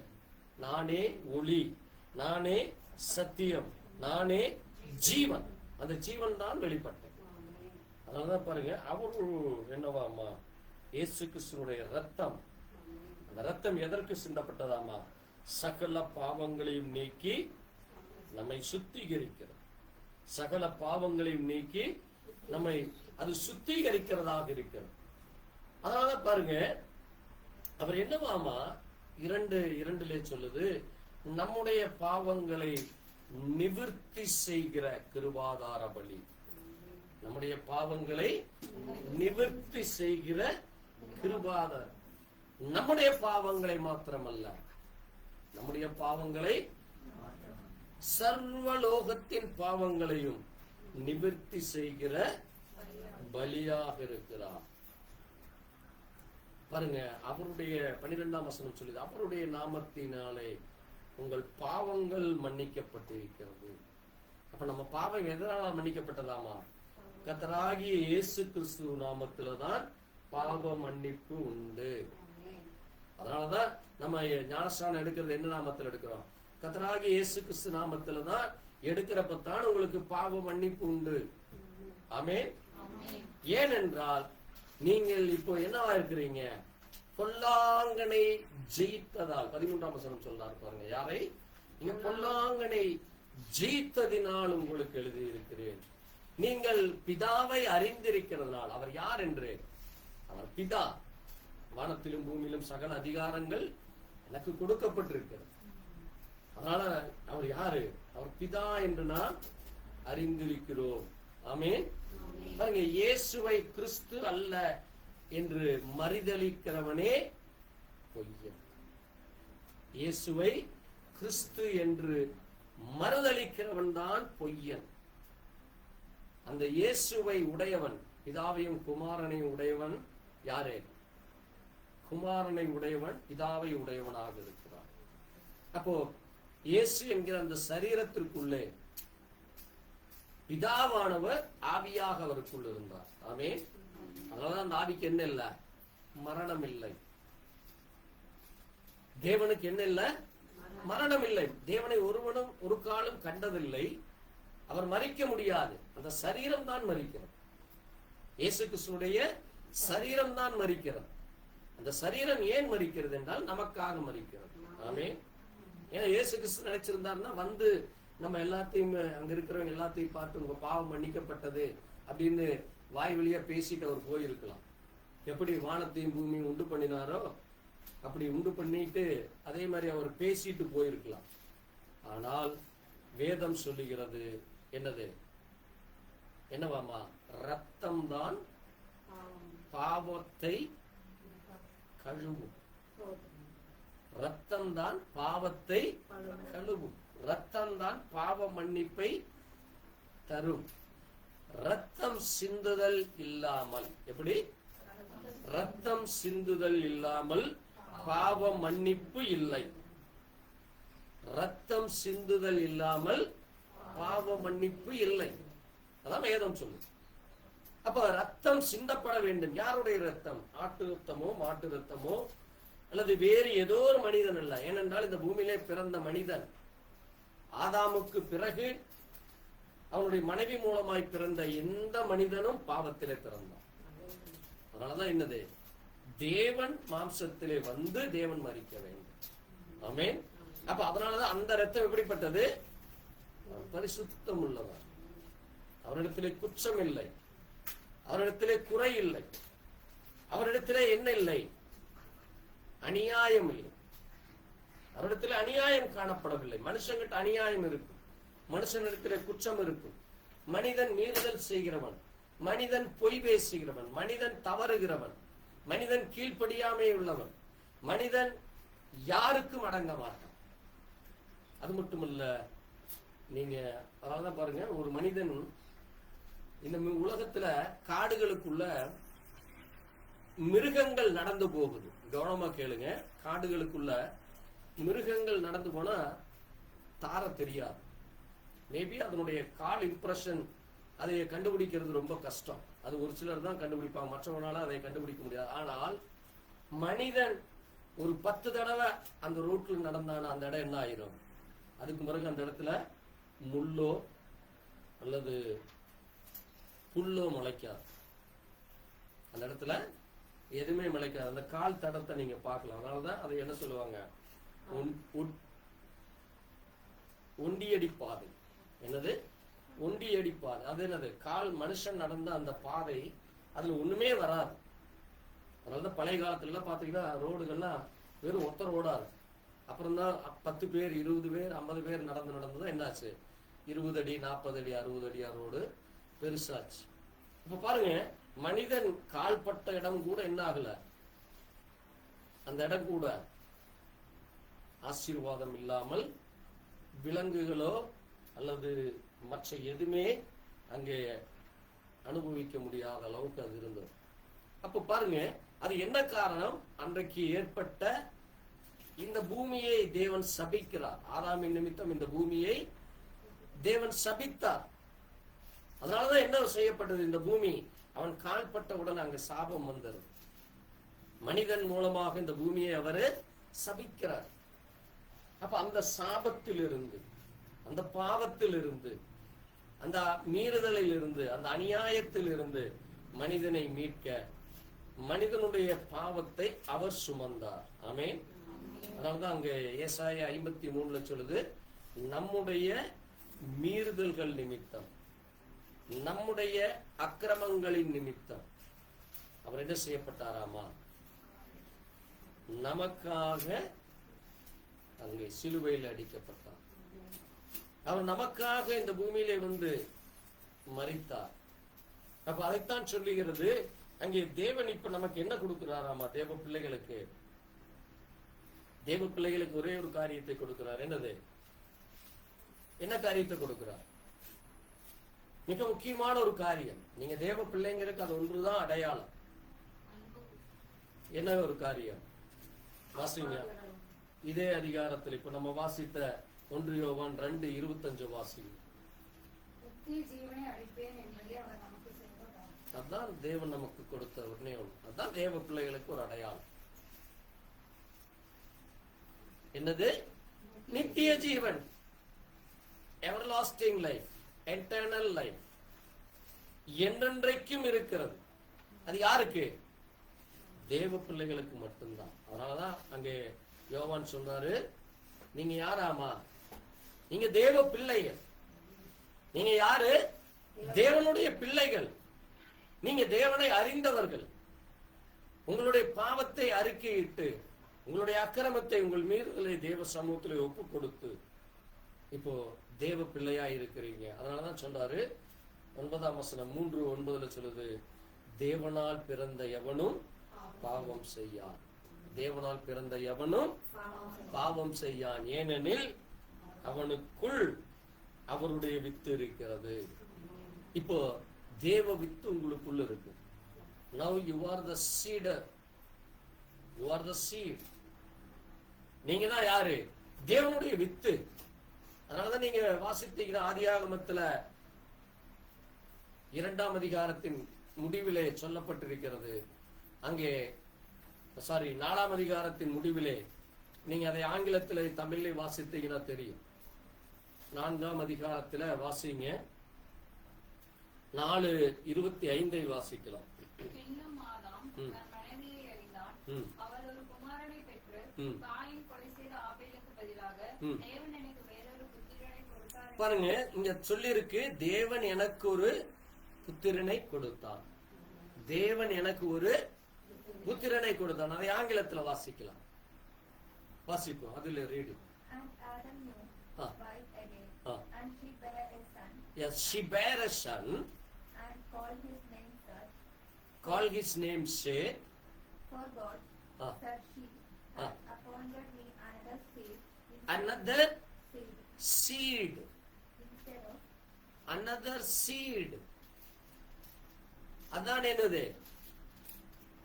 நானே ஒளி, நானே சத்தியம், நானே ஜீவன். அந்த ஜீவன் தான் வெளிப்பட்டேன். அதனாலதான் பாருங்க, அவரு என்னவாமா, இயேசு கிறிஸ்துவினுடைய ரத்தம், அந்த ரத்தம் எதற்கு சிந்தப்பட்டதாமா, சகல பாவங்களையும் நீக்கி நம்மை சுத்திகரிக்கிறது. சகல பாவங்களையும் நீக்கி நம்மை அது சுத்திகரிக்கிறதாக இருக்கிறது. அதனால பாருங்க, அவர் என்னவாமா, 2:2 சொல்லுது, நம்முடைய பாவங்களை நிவர்த்தி செய்கிற கிருபாதார பலி. நம்முடைய பாவங்களை நிவர்த்தி செய்கிற கிருபாதார, நம்முடைய பாவங்களை மாத்திரமல்ல, நம்முடைய பாவங்களை, சர்வலோகத்தின் பாவங்களையும் நிவர்த்தி செய்கிற பலியாக இருக்கிறார். பாருங்க, அவருடைய 12ஆம் வசனம் சொல்லுது, அவருடைய நாமத்தினாலே உங்கள் பாவங்கள் மன்னிக்கப்பட்டிருக்கிறது. அப்ப நம்ம பாவம் எதனால மன்னிக்கப்பட்டதாமா? கர்த்தராகிய இயேசு கிறிஸ்து நாமத்துலதான் பாவ மன்னிப்பு உண்டு. அதனாலதான் நம்ம ஞானஸ்நானம் எடுக்கிறது என்ன நாமத்தில் எடுக்கிறோம்? கர்த்தராகிய இயேசு கிறிஸ்து நாமத்துலதான் எடுக்கிறப்பத்தான் உங்களுக்கு பாவ மன்னிப்பு உண்டு. ஆமென். ஏனென்றால் நீங்கள் இப்போ என்னவா இருக்கிறீங்க? பொல்லாங்கனை ஜெயித்ததால். 13ஆம் வசனம் சொல்றாரு பாருங்க. யாரை? நீங்க பொல்லாங்கனை ஜெயித்ததினால் உங்களுக்கு எழுதி இருக்கிறேன். நீங்கள் பிதாவை அறிந்திருக்கிறதுனால். அவர் யார் என்று? அவர் பிதா. வானத்திலும் பூமியிலும் சகல அதிகாரங்கள் எனக்கு கொடுக்கப்பட்டிருக்கிறது. அதனால அவர் யாரு? அவர் பிதா என்று நான் அறிந்திருக்கிறோம். ஆமென். பாருங்க, இயேசுவை கிறிஸ்து அல்ல என்று மறுதலிக்கிறவனே பொய்யன். இயேசுவை கிறிஸ்து என்று மறுதலிக்கிறவன் தான் பொய்யன். அந்த இயேசுவை உடையவன், பிதாவையும் குமாரனையும் உடையவன் யாரே? குமாரனை உடையவன் பிதாவை உடையவனாக இருக்கிறான். அப்போ இயேசு என்கிற அந்த சரீரத்திற்குள்ளே பிதாவானவர் ஆவியாக அவருக்குள் இருந்தார். ஆமென். அதனாலதான் அந்த ஆவிக்கு என்ன இல்லை? மரணம் இல்லை. தேவனுக்கு என்ன இல்லை? மரணம் இல்லை. தேவனை ஒருவனும் ஒரு காலம் கண்டதில்லை. அவர் மரிக்க முடியாது. அந்த சரீரம் தான் மரிக்கிறது. இயேசு கிறிஸ்துடைய சரீரம் தான் மரிக்கிறது. அந்த சரீரம் ஏன் மரிக்கிறது என்றால் நமக்காக மரிக்கிறது. ஆமென். ஏன்னா இயேசு கிறிஸ்து நினைச்சிருந்தாருன்னா வந்து நம்ம எல்லாத்தையும் அங்க இருக்கிறவங்க எல்லாத்தையும் பார்த்து உங்க பாவம் மன்னிக்கப்பட்டது அப்படின்னு வாய் வழியா பேசிட்டு அவர் போயிருக்கலாம். எப்படி வானத்தையும் பூமியும் உண்டு பண்ணினாரோ அப்படி உண்டு பண்ணிட்டு அதே மாதிரி அவர் பேசிட்டு போயிருக்கலாம். ஆனால் வேதம் சொல்லுகிறது என்னது? என்னவாமா? ரத்தம் தான் பாவத்தை கழுவும். ரத்தம் தான் பாவத்தை கழுவும். ரத்தம் தான் பாவ மன்னிப்பை தரும். ரத்தம் சிந்துதல் இல்லாமல், எப்படி? ரத்தம் சிந்துதல் இல்லாமல் பாவ மன்னிப்பு இல்லை. ரத்தம் சிந்துதல் இல்லாமல் பாவ மன்னிப்பு இல்லை. அதான் வேதம் சொல்லு. அப்ப ரத்தம் சிந்தப்பட வேண்டும். யாருடைய ரத்தம்? ஆட்டு ரத்தமோ மாட்டு ரத்தமோ அல்லது வேறு ஏதோ ஒரு மனிதன் அல்ல. ஏனென்றால் இந்த பூமியிலே பிறந்த மனிதன் ஆதாமுக்கு பிறகு அவனுடைய மனைவி மூலமாய் பிறந்த எந்த மனிதனும் பாவத்திலே பிறந்தான். அதனாலதான் என்னது? தேவன் மாம்சத்திலே வந்து தேவன் மரிக்க வேண்டும். ஆமென். அப்ப அதனாலதான் அந்த ரத்தம் எப்படிப்பட்டது? பரிசுத்தம் உள்ளவர். அவரிடத்திலே குற்றம் இல்லை. அவரிடத்திலே குறை இல்லை. அவரிடத்திலே என்ன இல்லை? அநியாயம் இல்லை. அவரிடத்தில் அநியாயம் காணப்படவில்லை. மனுஷங்கிட்ட அநியாயம் இருக்கும். மனுஷனிடத்திலே குற்றம் இருக்கும். மனிதன் மீறுதல் செய்கிறவன், மனிதன் பொய் பேசுகிறவன், மனிதன் தவறுகிறவன், மனிதன் கீழ்ப்படியாமை உள்ளவன், மனிதன் யாருக்கும் அடங்க மாட்டான். அது மட்டுமல்ல, நீங்க அதான் பாருங்க, ஒரு மனிதன் இந்த உலகத்துல காடுகளுக்குள்ள மிருகங்கள் நடந்து போகுது. கவனமா கேளுங்க. காடுகளுக்குள்ள மிருகங்கள் நடந்து போனா தார தெரியாது. மேபி அதனுடைய கால் இம்ப்ரெஷன் அதை கண்டுபிடிக்கிறது ரொம்ப கஷ்டம். அது ஒரு சிலர் தான் கண்டுபிடிப்பாங்க, மற்றவனால அதை கண்டுபிடிக்க முடியாது. ஆனால் மனிதன் ஒரு 10 தடவை அந்த ரோட்ல நடந்தான அந்த இடம் என்ன ஆயிரும்? அதுக்கு பிறகு அந்த இடத்துல முள்ளோ அல்லது புல்லோ முளைக்காது. அந்த இடத்துல எதுவுமே முளைக்காது. அந்த கால் தடத்தை நீங்க பார்க்கலாம். அதனாலதான் அதை என்ன சொல்லுவாங்க? ஒண்டியடி பாதை. என்னது? ஒண்டியடி பாதை. அது என்னது? கால் மனுஷன் நடந்த அந்த பாதை, அதுல ஒண்ணுமே வராது. அதனாலதான் பழைய காலத்துல எல்லாம் பாத்தீங்கன்னா ரோடுகள்லாம் வெறும் ஒத்த ரோடா இருக்கு. அப்புறம் தான் 10 பேர் 20 பேர் 50 பேர் நடந்துதான் என்னாச்சு? 20 அடி 40 அடி 60 அடியா ரோடு பெருசாச்சு. இப்ப பாருங்க, மனிதன் கால்பட்ட இடம் கூட என்ன ஆகல? அந்த இடம் கூட ஆசீர்வாதம் இல்லாமல் விலங்குகளோ அல்லது மற்ற எதுவுமே அங்கே அனுபவிக்க முடியாத அளவுக்கு அது இருந்தது. அப்ப பாருங்க, அது என்ன காரணம்? அன்றைக்கு ஏற்பட்ட இந்த பூமியை தேவன் சபிக்கிறார். ஆதாமின் நிமித்தம் இந்த பூமியை தேவன் சபித்தார். அதனாலதான் என்ன செய்யப்பட்டது, இந்த பூமி அவன் கால்பட்டவுடன் அங்க சாபம் வந்தது. மனிதன் மூலமாக இந்த பூமியை அவரு சபிக்கிறார். அப்ப அந்த சாபத்தில் இருந்து, அந்த பாவத்தில் இருந்து, அந்த மீறுதலில் இருந்து, அந்த அநியாயத்தில் இருந்து மனிதனை மீட்க மனிதனுடைய பாவத்தை அவர் சுமந்தார். ஆமென். அதனாலதான் அங்க ஏசாயா 53 சொல்லுது, நம்முடைய மீறுதல்கள் நிமித்தம், நம்முடைய அக்கிரமங்களின் நிமித்தம் அவர் என்ன செய்யப்பட்டாராமா, நமக்காக அங்கே சிலுவையில் அடிக்கப்பட்டார். அவர் நமக்காக இந்த பூமியிலே வந்து மரித்தார். அப்ப அதைத்தான் சொல்லுகிறது அங்கே தேவன். இப்ப நமக்கு என்ன கொடுக்கிறாராமா, தேவ பிள்ளைகளுக்கு, தேவ பிள்ளைகளுக்கு ஒரே ஒரு காரியத்தை கொடுக்கிறார். என்னது, என்ன காரியத்தை கொடுக்கிறார்? மிக முக்கியமான ஒரு காரியம். நீங்க தேவ பிள்ளைங்களுக்கு அது ஒன்றுதான் அடையாளம். என்ன ஒரு காரியம் வாசிங்க. இதே அதிகாரத்தில் இப்ப நம்ம வாசித்த 1 யோவான் 2:25 வாசிங்க. அதான் தேவன் நமக்கு கொடுத்த ஒன்னே ஒன்று. அதான் தேவ பிள்ளைகளுக்கு ஒரு அடையாளம். என்னது? நித்திய ஜீவன், everlasting life, eternal life, என்றென்றைக்கும் இருக்கிறது. அது யாருக்கு? தேவ பிள்ளைகளுக்கு மட்டும்தான். அதனாலதான் அங்கே யோவான் சொன்னாரு, நீங்க யாராமா, நீங்க தேவ பிள்ளைகள். நீங்க யாரு? தேவனுடைய பிள்ளைகள். நீங்க தேவனை அறிந்தவர்கள். உங்களுடைய பாவத்தை அறிக்கையிட்டு, உங்களுடைய அக்கிரமத்தை, உங்கள் மீறுதலை தேவ சமூகத்திலே ஒப்பு கொடுத்து இப்போ தேவ பிள்ளையா இருக்கிறீங்க. அதனாலதான் சொல்றாரு 9ஆம் வசனம் 3:9 சொல்லுது, தேவனால் பிறந்த எவனும் பாவம் செய்யான். தேவனால் பிறந்த எவனும் பாவம் செய்யான், ஏனெனில் அவனுக்குள் அவருடைய வித்து இருக்கிறது. இப்போ தேவ வித்து உங்களுக்குள்ள இருக்கு. Now you are the seeder. You are the seed. நீங்க தான் யாரு? தேவனுடைய வித்து. அதனாலதான் நீங்க வாசித்தீங்க ஆதியாகமத்துல 2ஆம் அதிகாரத்தின் முடிவிலே சொல்லப்பட்டிருக்கிறது. அங்கே 4ஆம் அதிகாரத்தின் முடிவிலே, நீங்க அதை ஆங்கிலத்தில் தமிழில் வாசித்தீங்கன்னா தெரியும். 4ஆம் அதிகாரத்துல வாசிங்க, 4:25 வாசிக்கலாம். பாருங்க, இங்க சொல்லி இருக்கு, தேவன் எனக்கு ஒரு புத்திரனை கொடுத்தார். தேவன் எனக்கு ஒரு புத்திரனை கொடுத்தான். அதை ஆங்கிலத்தில் வாசிக்கலாம். வாசிப்போம். அதுல read. Yes, she bare a son, and called his name Seth. Call his name Seth. For God, said she, had appointed me another seed. Another seed. Instead of Another seed. அதான் என்னது?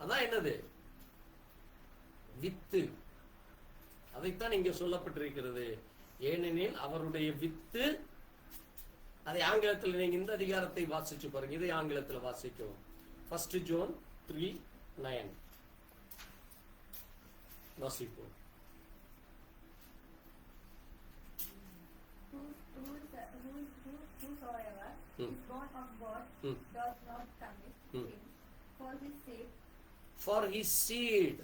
அதான் என்னது? வித்து. அதைத்தான் இங்க சொல்லப்பட்டிருக்கிறது. ஏனெனில் அவருடைய with. அதை ஆங்கிலத்தில் நீங்க இந்த அதிகாரத்தை வாசிச்சு பாருங்க. இதை ஆங்கிலத்தில் வாசிக்கும். 1 John 3:9 வாசிப்போம். whosoever is born of God does not commit sin, for his sake. For his seed.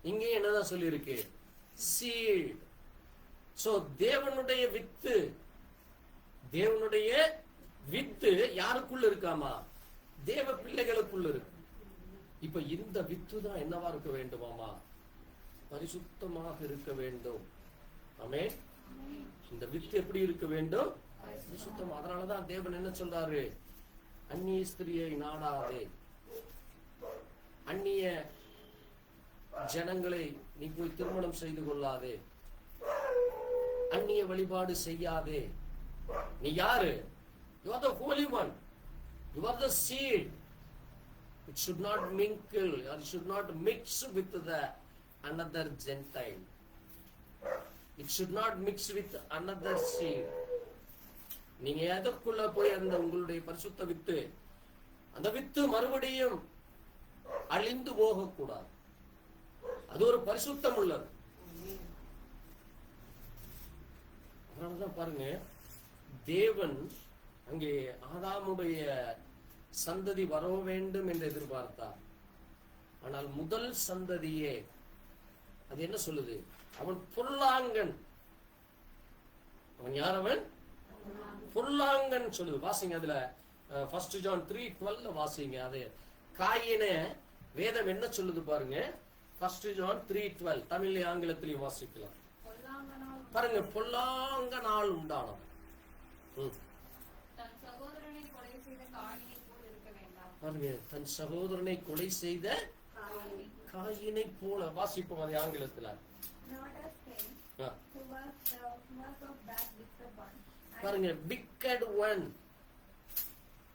இங்கே என்னதான் சொல்லி இருக்கு? seed. So தேவனுடைய வித்து. தேவனுடைய வித்து யாருக்குள்ள இருக்காமா? தேவ பிள்ளைகளுக்குள்ள இருக்கு. இப்ப இந்த வித்து தான் என்னவா இருக்க வேண்டுமாமா? பரிசுத்தமாக இருக்க வேண்டும். ஆமென். இந்த வித்து எப்படி இருக்க வேண்டும்? பரிசுத்தம். அதனாலதான் தேவன் என்ன சொல்றாரு? அந்நிய ஸ்திரியை நாடாதே, அந்நிய ஜனங்களை நீ போய் திருமணம் செய்து கொள்ளாதே, அந்நிய வழிபாடு செய்யாதே. நீ யாரு? You are the holy one. You are the seed. It should not mingle, or it should not mix with the another Gentile. It should not mix with another seed. நீங்க எதற்குள்ள போய் அந்த உங்களுடைய பரிசுத்த வித்து, அந்த வித்து மறுபடியும் அழிந்து போகக்கூடாது. அது ஒரு பரிசுத்தம் உள்ளது. அதனாலதான் பாருங்க, தேவன் அங்கே ஆதாமுடைய சந்ததி வர வேண்டும் என்று எதிர்பார்த்தார். ஆனால் முதல் சந்ததியே அது என்ன சொல்லுது? அவன் பொல்லாங்கன். அவன் யார்? அவன் பொல்லாங்கன் சொல்லுது. வாசிங்க அதுல 1 John 3:12 வாசிங்க. அது காயின வேதம் என்ன சொல்லுது பாருங்க. 1 John 3:12 தமிழ்ல ஆங்கிலத்திலையும் வாசிக்கலாம். பாருங்க, பொல்லாங்கனால் உண்டானவன். பாருங்க, தன் சகோதரனை கொலை செய்த காயினை போல. வாசிப்போம் அது ஆங்கிலத்துல. பாருங்க, wicked one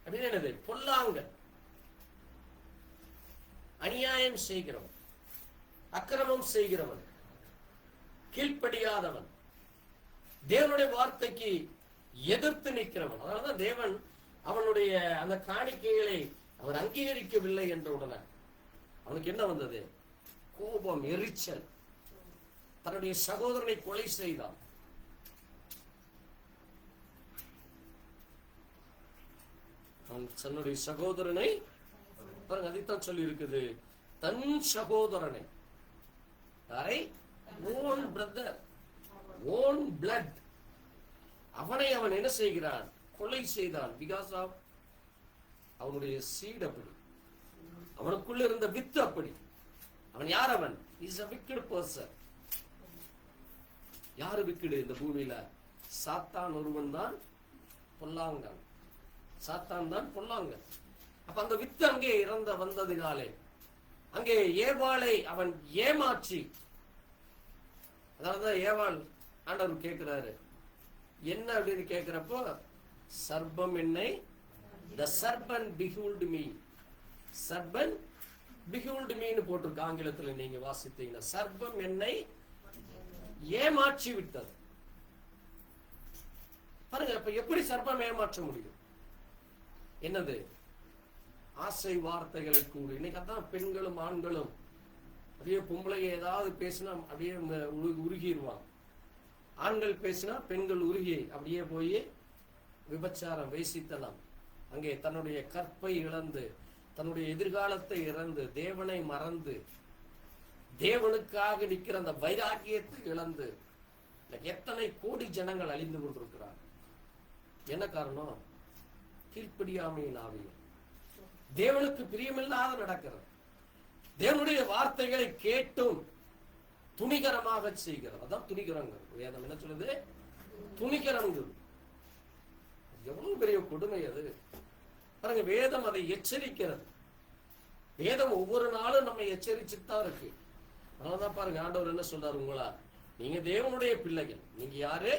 அப்படின்னு என்னது? பொல்லாங்கன், அநியாயம் செய்கிறவன், அக்கிரமம் செய்கிறவன், கீழ்ப்படியாதவன், தேவனுடைய வார்த்தைக்கு எதிர்த்து நிற்கிறவன். அதனாலதான் தேவன் அவனுடைய அந்த காணிக்கைகளை அவர் அங்கீகரிக்கவில்லை என்ற உடனே அவனுக்கு என்ன வந்தது? கோபம், எரிச்சல். தன்னுடைய சகோதரனை கொலை செய்தான். தன்னுடைய சகோதரனை, பாருங்க, அதைத்தான் சொல்லி இருக்குது, தன் சகோதரனை, ஓன் பிரதர், ஓன் பிளட், அவனை அவன் என்ன செய்கிறான்? கொலை செய்தான். பிகாஸ் ஆஃப் அவனுடைய சீட் அப்படி, அவனுக்குள்ள இருந்த வித்து அப்படி. அவன் யார்? அவன் இஸ் a wicked person. யாரு விக்கெடு இந்த பூமியில? சாத்தான் ஒருவன் தான் பொல்லாங்கன். சாத்தான் தான் பொல்லாங்கன். அப்ப அந்த வித்து அங்கே இறந்த வந்ததினாலே அங்கே ஏவாளை அவன் ஏமாற்றி, அதாவது ஏவாள் ஆண்டவர் கேட்கிறாரு என்ன அப்படின்னு கேட்கிறப்போ, சர்ப்பம் என்னை, the serpent behold me, serpent behold me ன்னு போட்டிருக்கு ஆங்கிலத்துல. நீங்க வாசித்தீங்கன்னா சர்ப்பம் என்னை ஏமாற்றி விட்டது. பாருங்க, அப்ப எப்படி சர்ப்பம் ஏமாற்ற முடியும்? என்னது? ஆசை வார்த்தைகளை கூறு. இன்னைக்கு அதான் பெண்களும் ஆண்களும் அப்படியே பொம்பளை ஏதாவது பேசினா அப்படியே உருகிடுவாங்க. ஆண்கள் பேசினா பெண்கள் உருகி அப்படியே போய் விபச்சாரம், வேசித்தனம், அங்கே தன்னுடைய கற்பை இழந்து, தன்னுடைய எதிர்காலத்தை இழந்து, தேவனை மறந்து, தேவனுக்காக நிற்கிற அந்த வைராக்கியத்தை இழந்து எத்தனை கோடி ஜனங்கள் அழிந்து கொண்டிருக்கிறார். என்ன காரணம்? கீழ்ப்படியாமையின் ஆவியம். தேவனுக்கு பிரியமில்லாத நடக்கிறது. தேவனுடைய வார்த்தைகளை கேட்டும் துணிகரமாக செய்கிறது. அதான் துணிகரங்கள். வேதம் என்ன சொல்லுது? துணிகரங்கள். எவ்வளவு பெரிய கொடுமை அது பாருங்க. வேதம் அதை எச்சரிக்கிறது. வேதம் ஒவ்வொரு நாளும் நம்ம எச்சரிச்சுதான் இருக்கு. அதனாலதான் பாருங்க, ஆண்டவர் என்ன சொல்றாரு? உங்களா, நீங்க தேவனுடைய பிள்ளைகள். நீங்க யாரு?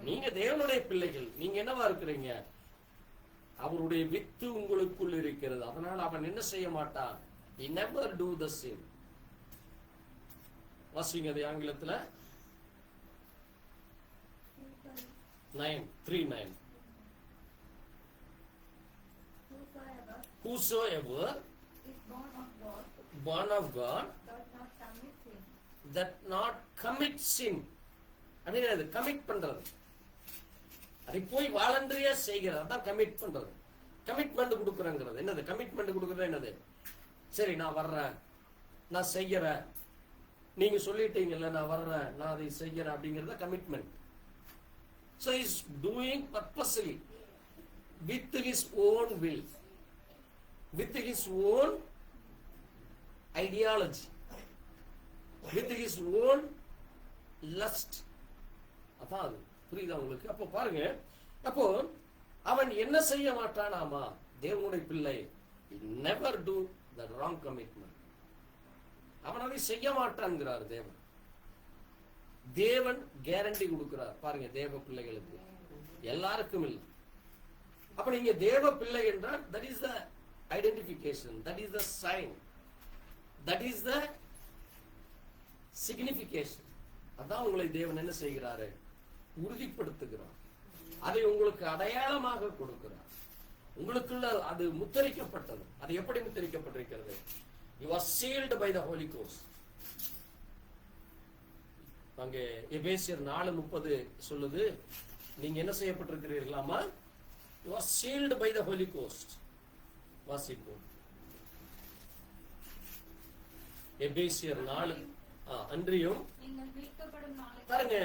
நீங்க தேவனுடைய பிள்ளைகள். நீங்க என்னவா இருக்கிறீங்க? அவருடைய வித்து உங்களுக்குள் இருக்கிறது. அதனால அவன் என்ன செய்ய மாட்டான்? he never do the sin. வாசிங்க அது ஆங்கிலத்துல 9:3-9. Whosoever is born of God that not commit sin. அது கமிட் பண்றது, அதை போய் வாலண்டரியா செய்கிறது. அதான் கமிட் பண்றது. கமிட்மெண்ட் கொடுக்குறேங்கிறது என்னது? கமிட்மெண்ட் கொடுக்குறது என்னது? சரி, நான் வர்றேன், நான் செய்யறேன், நீங்க சொல்லிட்டீங்கல்ல, நான் வர்றேன், நான் அதை செய்யறேன் அப்படிங்கறத commitment. So he is doing purposely with his own will, with his own ideology, with his own lust. அதான் அது. புரியுதா உங்களுக்கு? அப்போ பாருங்க, அப்போ அவன் என்ன செய்ய மாட்டானாமா? தேவனுடைய பிள்ளை never do the wrong commitment. அவன் அதை செய்ய மாட்டான்ங்கிறார் தேவன். தேவன் கேரண்டி கொடுக்கிறார் பாருங்க தேவ பிள்ளைகளுக்கு, எல்லாருக்கும் இல்லை. அப்ப நீங்க தேவ பிள்ளை என்றால் that is the identification, that is the sign, that is the signification. அதான் உங்களை தேவன் என்ன செய்கிறாரு? உறுதிப்படுத்துகிறார். அதை உங்களுக்கு அடையாளமாக கொடுக்கிறார். உங்களுக்குள்ள அது முத்திரிக்கப்பட்டது. அது எப்படி முத்திரிக்கப்பட்டிருக்கிறது? You are sealed by the Holy Ghost. அங்கே எபேசியர் 4:30 சொல்லுது, நீங்க என்ன செய்யப்பட்டிருக்கிறீர்களாமா? You are sealed by the Holy Ghost. வாசிப்போம். எபேசியர் 4 அன்றியும் நீங்கள் மீட்கப்படும் நாளை பாருங்க,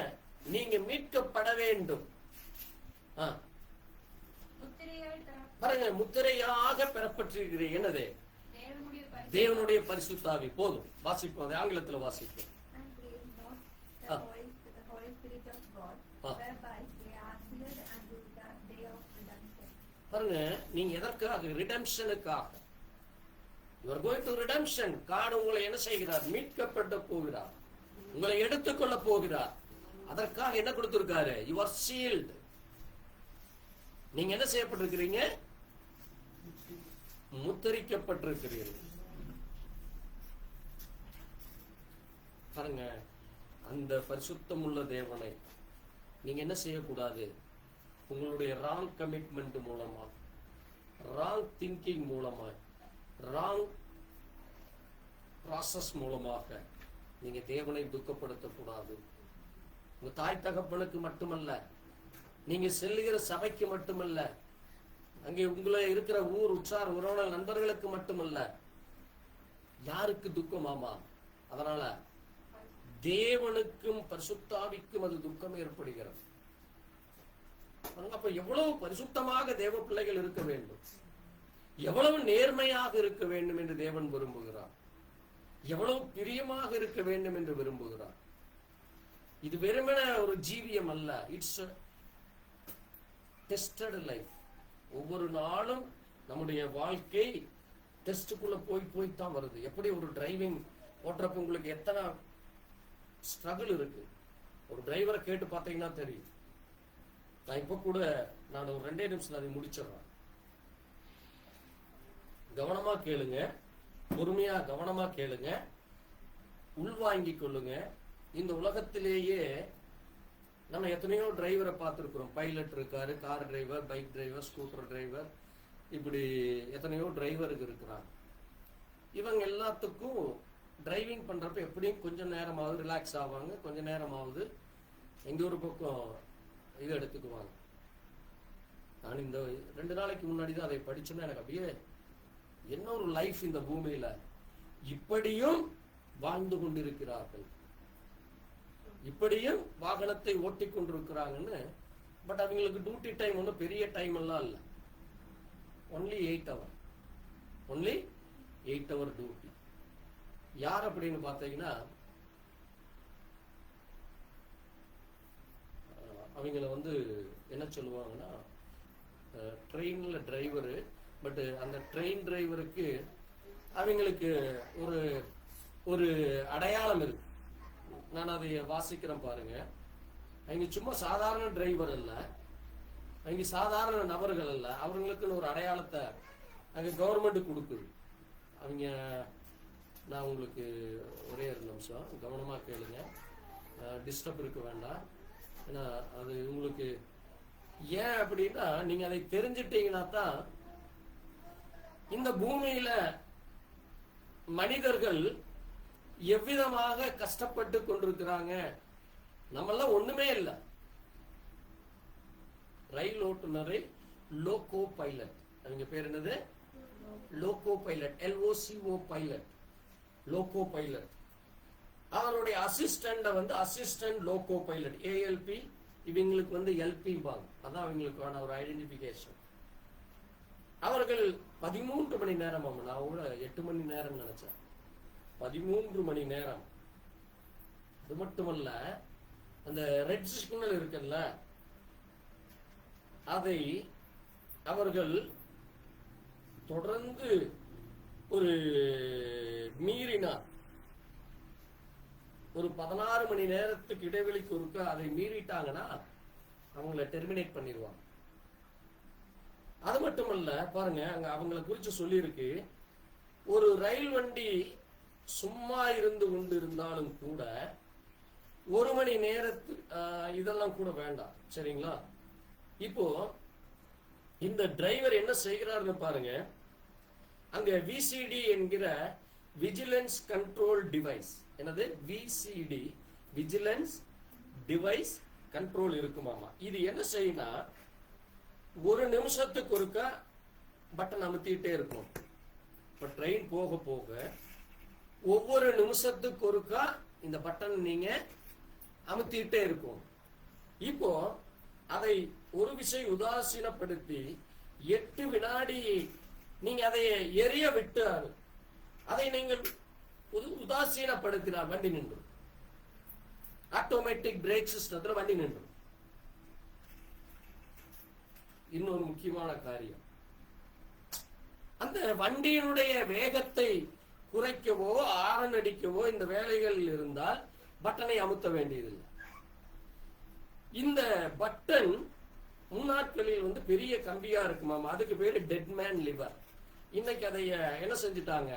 நீங்க மீட்கப்பட வேண்டும். முத்திரையாய் பாருங்க, முத்திரையாக பெறப்பட்டிருக்கிறீர்கள். என்னது? தேவனுடைய தேவனுடைய பரிசுத்தாவி. போதும், வாசிப்போம். அது ஆங்கிலத்துல வாசிப்போம். and grieve not the Holy Spirit of God, whereby they are sealed unto the day of redemption. பாருங்க, நீங்க எதற்காக? ரிடெம்ஷனுக்காக. You are going to redemption. God உங்களை என்ன செய்கிறார்? மீட்கப்பட போகிறார், உங்களை எடுத்துக்கொள்ள போகிறார். அதற்காக என்ன கொடுத்திருக்காரு? You are sealed. நீங்க என்ன செய்யப்பட்டிருக்கிறீங்க? முத்திரிக்கப்பட்டிருக்கிறீர்கள். பாருங்க, அந்த பரிசுத்தம் உள்ள தேவனை நீங்க என்ன செய்யக்கூடாது? உங்களுடைய ராங் கமிட்மெண்ட் மூலமா, ராங் திங்கிங் மூலமா, ராங் ப்ராசஸ் மூலமாக நீங்க தேவனை துக்கப்படுத்தக்கூடாது. உங்க தாய் தகப்பனுக்கு மட்டுமல்ல, நீங்க செல்லுகிற சபைக்கு மட்டுமல்ல, அங்கே உங்களை இருக்கிற ஊர் உற்றார் உறவினர் நண்பர்களுக்கு மட்டுமல்ல. யாருக்கு துக்கமாமா? அதனால தேவனுக்கும் பரிசுத்தாவிக்கும் அது துக்கம் ஏற்படுகிறது. அப்ப எவ்வளவு பரிசுத்தமாக தேவ பிள்ளைகள் இருக்க வேண்டும், எவ்வளவு நேர்மையாக இருக்க வேண்டும் என்று தேவன் விரும்புகிறார், எவ்வளவு பிரியமாக இருக்க வேண்டும் என்று விரும்புகிறார். இது வெறுமன ஒரு ஜீவியம் அல்ல. It's tested life. ஒவ்வொரு நாளும் நம்முடைய வாழ்க்கை டெஸ்டுக்குள்ள போய் தான் வருது. எப்படி ஒரு டிரைவிங் ஓட்டுறப்ப உங்களுக்கு எத்தனை ஸ்ட்ரகிள் இருக்கு, ஒரு டிரைவரை கேட்டு பார்த்தீங்கன்னா தெரியும். நான் இப்ப கூட நான் ஒரு 2 நிமிஷம் அதை முடிச்சிடறேன். கவனமா கேளுங்க, பொறுமையா கவனமா கேளுங்க, உள்வாங்கிக் கொள்ளுங்க. இந்த உலகத்திலேயே நம்ம எத்தனையோ டிரைவரை பார்த்துருக்கிறோம். பைலட் இருக்காரு, car driver, bike driver, scooter driver, இப்படி எத்தனையோ டிரைவருக்கு இருக்கிறாங்க. இவங்க எல்லாத்துக்கும் டிரைவிங் பண்றப்ப எப்படியும் கொஞ்சம் நேரமாவது ரிலாக்ஸ் ஆவாங்க, கொஞ்ச நேரமாவது எங்க ஒரு பக்கம் இது எடுத்துக்குவாங்க. நான் இந்த 2 நாளைக்கு முன்னாடி தான் அதை படிச்சோன்னா எனக்கு அப்படியே என்ன ஒரு லைஃப் இந்த பூமியில இப்படியும் வாழ்ந்து கொண்டிருக்கிறார்கள், இப்படியும் வாகனத்தை ஓட்டி கொண்டிருக்கிறாங்கன்னு. பட் அவங்களுக்கு டியூட்டி டைம் ஒன்றும் பெரிய டைம் எல்லாம் இல்லை. Only 8 hour, only 8 hour duty. யார் அப்படின்னு பார்த்தீங்கன்னா அவங்கள என்ன சொல்லுவாங்கன்னா ட்ரெயின்ல டிரைவரு. பட் அந்த ட்ரெயின் டிரைவருக்கு அவங்களுக்கு ஒரு ஒரு அடையாளம் இருக்கு. நான் அதை வாசிக்கிறேன் பாருங்க. அவங்க சும்மா சாதாரண டிரைவர் அல்ல, அவங்க சாதாரண நபர்கள் அல்ல. அவங்களுக்குன்னு ஒரு அடையாளத்தை அங்க கவர்மெண்ட் கொடுக்குது. அவங்க நான் உங்களுக்கு ஒரே 2 நிமிஷம் கவனமா கேளுங்க, டிஸ்டர்ப் இருக்க வேண்டாம். ஏன்னா அது உங்களுக்கு ஏன் அப்படின்னா நீங்க அதை தெரிஞ்சிட்டீங்கன்னா தான் இந்த பூமியில மனிதர்கள் எவ்விதமாக கஷ்டப்பட்டு கொண்டிருக்கிறாங்க. நம்மெல்லாம் ஒண்ணுமே இல்லை. ரயில் ஓட்டுநரை லோகோ பைலட், அவங்க பேர் என்னது? Loco pilot, LOCO pilot, loco pilot. அவருடைய assistant assistant loco pilot, ALP. இவங்களுக்கு LP பாங்க. அதான் அவங்களுக்கான ஒரு ஐடென்டிபிகேஷன். அவர்கள் 13 மணி நேரம், நான் கூட 8 மணி நேரம் நினைச்சேன். 13 மணி நேரம். அது மட்டுமல்ல, அந்த ரெட் சிக்னல் இருக்குல்ல, அதை அவர்கள் தொடர்ந்து ஒரு மீறினார். ஒரு 16 மணி நேரத்துக்கு இடைவெளிக்கு ஒருக்க அதை மீறிட்டாங்கன்னா அவங்கள டெர்மினேட் பண்ணிடுவாங்க. அது மட்டுமல்ல, பாருங்க அங்க அவங்கள குறிச்சு சொல்லி இருக்கு, ஒரு ரயில் வண்டி சும்மா இருந்து கொண்டு இருந்தாலும் கூட 1 மணி நேரத்து இதெல்லாம் கூட வேண்டாம், சரிங்களா? இப்போ இந்த டிரைவர் என்ன செய்கிறாருன்னு பாருங்க. அங்க விசிடி என்கிற விஜிலன்ஸ் கண்ட்ரோல் டிவைஸ், என்னது விசிடி, விஜிலன்ஸ் டிவைஸ் கண்ட்ரோல் இருக்குமாமா. இது என்ன செய்யும்னா, ஒரு நிமிஷத்துக்கு ஒருக்கா பட்டன் அமுத்திட்டே இருக்கும். இப்ப ட்ரெயின் போக போக ஒவ்வொரு நிமிஷத்துக்கு ஒருக்கா இந்த பட்டன் நீங்க அமுத்திட்டே இருக்கும். இப்போ அதை ஒரு விஷயம் உதாசீனப்படுத்தி 8 வினாடி நீங்க அதை எரிய விட்டால், அதை நீங்கள் உதாசீனப்படுத்தினால் வண்டி நின்று, ஆட்டோமேட்டிக் பிரேக் சிஸ்டத்துல வண்டி நின்று. இன்னொரு முக்கியமான காரியம், அந்த வண்டியினுடைய வேகத்தை குறைக்கவோ ஆரன் அடிக்கவோ இந்த வேலைகள் இருந்தால் பட்டனை அமுத்த வேண்டியதில்லை. இந்த பட்டன் முன்னாட்களில் பெரிய கம்பியா இருக்குமாமா, அதுக்கு பேரு டெட்மேன் லிவர். இன்னைக்கு அதை என்ன செஞ்சுட்டாங்க,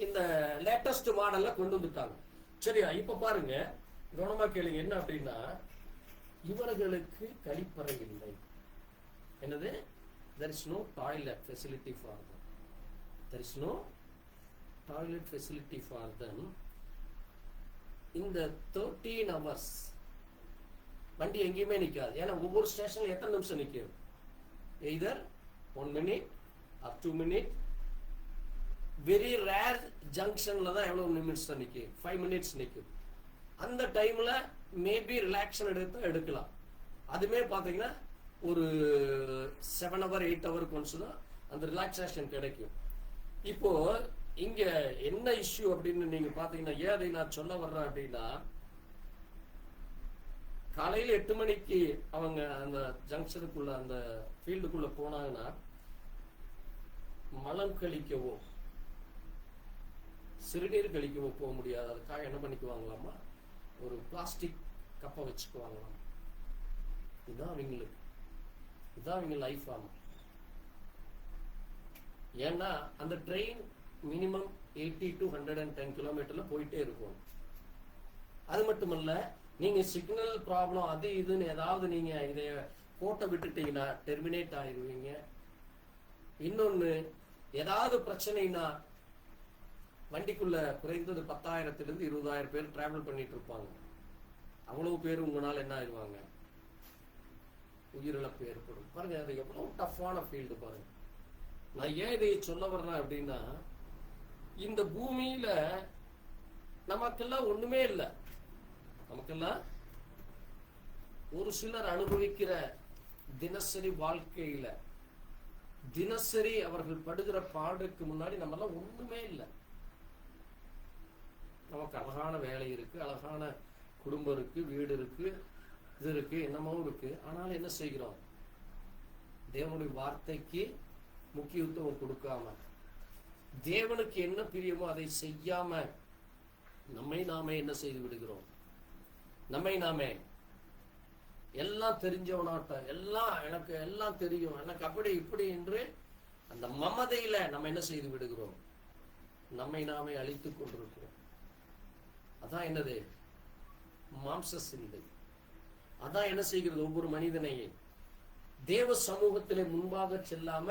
இந்த லேட்டஸ்ட் மாடல்ல கொண்டு வந்துட்டாங்க. சரியா? இப்ப பாருங்க, கவனமா கேளுங்க. என்ன அப்படின்னா, இவர்களுக்கு கழிப்பறை இல்லை. என்னது? there is no toilet facility for them. There is no toilet facility for them. இந்த 13 hours வண்டி எங்கேயுமே நிக்காது. ஏன்னா ஒவ்வொரு ஸ்டேஷன்ல எத்தனை நிமிஷம் நிக்கும்? either 1 minute or 2 minutes. Very rare ஜங்ஷன்ல தான் எவ்வளவு நிமிஷம் நிக்கும்? 5 minutes நிக்கும். அந்த டைம்ல மேபி ரிலாக்ஷன் எடுக்கலாம். அதுமே பாத்தீங்கன்னா ஒரு 7 hour 8 hour கொண்டு தான் அந்த ரிலாக்ஸேஷன் கிடைக்கும். இப்போ இங்க என்ன இஷ்யூ அப்படின்னு நீங்க பாத்தீங்கன்னா, ஏன் அதை நான் சொல்ல வர்றேன் அப்படின்னா, காலையில 8 மணிக்கு அவங்க அந்த ஜங்ஷனுக்குள்ள அந்த ஃபீல்டுக்குள்ள போனாங்கன்னா, மலம் கழிக்கவோ சிறுநீர் கழிக்கவோ போக முடியாது. அதுக்காக என்ன பண்ணிக்குவாங்களாமா, ஒரு பிளாஸ்டிக் கப்பை வச்சுக்குவாங்களாம். இதுதான் அவங்களுக்கு, இதுதான் அவங்க லைஃப் ஆமா. ஏன்னா அந்த ட்ரெயின் மினிமம் 80 to 110 கிலோமீட்டர்ல போயிட்டே இருக்கும். அது மட்டுமல்ல, நீங்க சிக்னல் ப்ராப்ளம் அது இதுன்னு ஏதாவது நீங்க இதை கோட்டை விட்டுட்டீங்கன்னா டெர்மினேட் ஆயிடுவீங்க. இன்னொன்னு, ஏதாவது பிரச்சனைனா வண்டிக்குள்ள குறைந்தது 10,000 to 20,000 பேர் டிராவல் பண்ணிட்டு இருப்பாங்க. அவ்வளவு பேர் உங்களால என்ன ஆயிடுவாங்க, உயிரிழப்பு ஏற்படும். பாருங்க, அது எவ்வளவு டஃப்பான ஃபீல்டு பாருங்க. நான் ஏன் இதை சொல்ல வர்றேன் அப்படின்னா, இந்த பூமியில நமக்கெல்லாம் ஒண்ணுமே இல்லை. நமக்கெல்லாம் ஒரு சிலர் அனுபவிக்கிற தினசரி வாழ்க்கையில தினசரி அவர்கள் படுகிற பாடுக்கு முன்னாடி நம்ம எல்லாம் ஒண்ணுமே இல்லை. நமக்கு அழகான வேலை இருக்கு, அழகான குடும்பம் இருக்கு, வீடு இருக்கு, இது இருக்கு, என்னமோ இருக்கு. ஆனாலும் என்ன செய்கிறோம், தேவனுடைய வார்த்தைக்கு முக்கியத்துவம் கொடுக்காம, தேவனுக்கு என்ன பிரியமோ அதை செய்யாம நம்மை நாமே என்ன செய்து விடுகிறோம், நம்மை நாமே எல்லாம் தெரிஞ்சவனாட்ட, எல்லாம் எனக்கு எல்லாம் தெரியும், எனக்கு அப்படி இப்படி என்று அந்த மமதையில நம்ம என்ன செய்து விடுகிறோம், நம்மை நாமே அழித்துக் கொண்டிருக்கிறோம். அதான் என்னது, மாம்ச சிந்தை. அதான் என்ன செய்கிறது ஒவ்வொரு மனிதனையே தேவ சமூகத்திலே முன்பாக செல்லாம.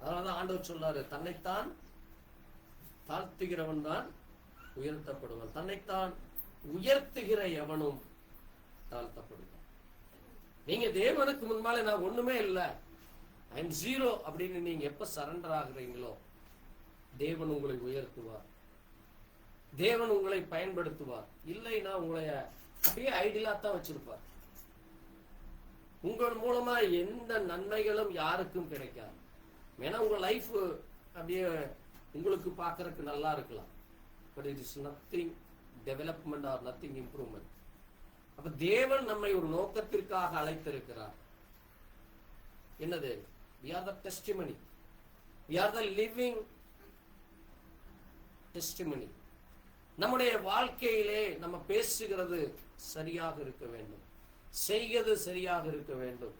அதனாலதான் ஆண்டவர் சொல்லாரு, தன்னைத்தான் தாழ்த்துகிறவன் தான் உயர்த்தப்படுவான், தன்னைத்தான் உயர்த்துகிற எவனும் தாழ்த்தப்படுவான். நீங்க தேவனுக்கு முன்பால நான் ஒண்ணுமே இல்லை, ஐ எம் ஜீரோ அப்படின்னு நீங்க எப்ப சரண்டர் ஆகுறீங்களோ, தேவன் உங்களை உயர்த்துவார், தேவன் உங்களை பயன்படுத்துவார். இல்லைன்னா உங்களை அப்படியே ஐடியலா தான் வச்சிருப்பார். உங்கள் மூலமா எந்த நன்மைகளும் யாருக்கும் கிடைக்காது. ஏன்னா உங்க லைஃப் அப்படியே உங்களுக்கு பார்க்கறதுக்கு நல்லா இருக்கலாம், but it is nothing development R nothing improvement. அப்ப தேவன் நம்மை ஒரு நோக்கத்திற்காக அழைத்திருக்கிறார். என்னது, we are the testimony, we are the living testimony. நம்முடைய வாழ்க்கையிலே நம்ம பேசுகிறது சரியாக இருக்க வேண்டும், செய்கிறது சரியாக இருக்க வேண்டும்,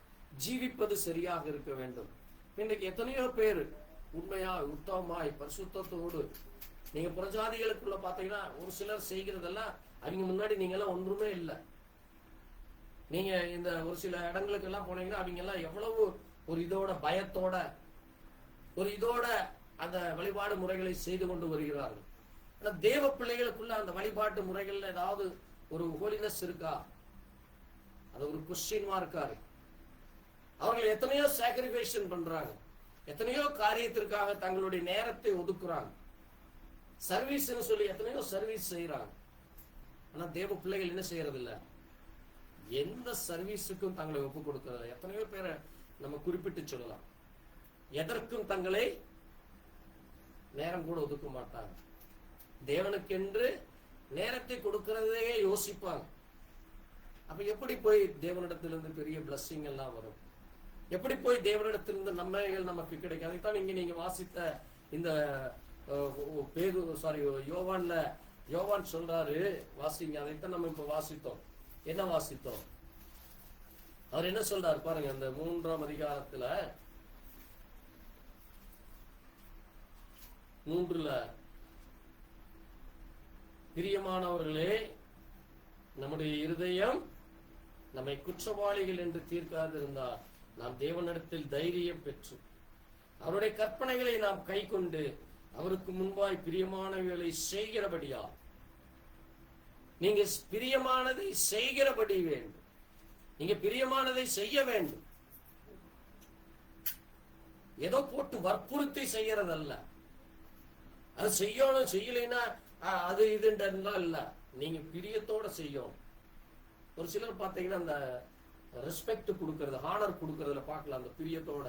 ஜீவிப்பது சரியாக இருக்க வேண்டும். இன்றைக்கு எத்தனையோ பேர் உண்மையா உத்தமமாய் பரிசுத்தத்தோடு, நீங்க புறஜாதிகளுக்குள்ள பாத்தீங்கன்னா ஒரு சிலர் செய்கிறதெல்லாம் அவங்க முன்னாடி நீங்க எல்லாம் ஒன்றுமே இல்லை. நீங்க இந்த ஒரு சில இடங்களுக்கு எல்லாம் போனீங்கன்னா அவங்க எல்லாம் எவ்வளவு ஒரு இதோட பயத்தோட ஒரு இதோட அந்த வழிபாடு முறைகளை செய்து கொண்டு வருகிறார்கள். ஆனா தேவ பிள்ளைகளுக்குள்ள அந்த வழிபாட்டு முறைகள்ல ஏதாவது ஒரு ஹோலினஸ் இருக்கா? அது ஒரு கொஸ்டின் மார்க்கா இருக்கு. அவர்கள் எத்தனையோ சாக்ரிஃபைஷன் பண்றாங்க, எத்தனையோ காரியத்திற்காக தங்களுடைய நேரத்தை ஒதுக்குறாங்க, சர்வீஸ் சொல்லி எத்தனையோ சர்வீஸ் செய்யறாங்க. ஆனா தேவ பிள்ளைகள் என்ன செய்யறது இல்ல, எந்த சர்வீஸுக்கும் தங்களை ஒப்பு கொடுக்கறது. எத்தனையோ பேரை நம்ம குறிப்பிட்டு சொல்லலாம், எதற்கும் தங்களை நேரம் கூட ஒதுக்க மாட்டாங்க. தேவனுக்கென்று நேரத்தை கொடுக்கிறதே யோசிப்பாங்க. அப்ப எப்படி போய் தேவனிடத்திலிருந்து பெரிய பிளஸ்ஸிங் எல்லாம் வரும்? எப்படி போய் தேவனிடத்திலிருந்து நன்மைகள் நமக்கு கிடைக்கும்? அதைத்தான் நீங்க வாசித்த இந்த யோவான் சொல்றாரு, வாசிங்க. அதைத்தான் நம்ம இப்ப வாசித்தோம். என்ன வாசித்தோம்? அவர் என்ன சொல்றாரு பாருங்க, அந்த 3ஆம் அதிகாரத்துல 3ல, பிரியமானவர்களே, நம்முடைய இருதயம் நம்மை குற்றவாளிகள் என்று தீர்க்காதிருந்தால் நாம் தேவனிடத்தில் தைரியம் பெற்று அவருடைய கற்பனைகளை நாம் கை கொண்டு அவருக்கு முன்பாய் பிரியமானவைகளை செய்கிறபடியா. நீங்க பிரியமானதை செய்கிறபடி வேண்டும், நீங்க பிரியமானதை செய்ய வேண்டும். ஏதோ போட்டு வற்புறுத்தி செய்யறதல்ல. அது செய்யணும், செய்யலைன்னா அது இதுன்றதுலாம் இல்ல. நீங்க பிரியத்தோட செய்யணும். ஒரு சிலர் பாத்தீங்கன்னா அந்த ரெஸ்பெக்ட் கொடுக்கறது, ஹானர் கொடுக்கறதுல பார்க்கலாம். அந்த பிரியத்தோட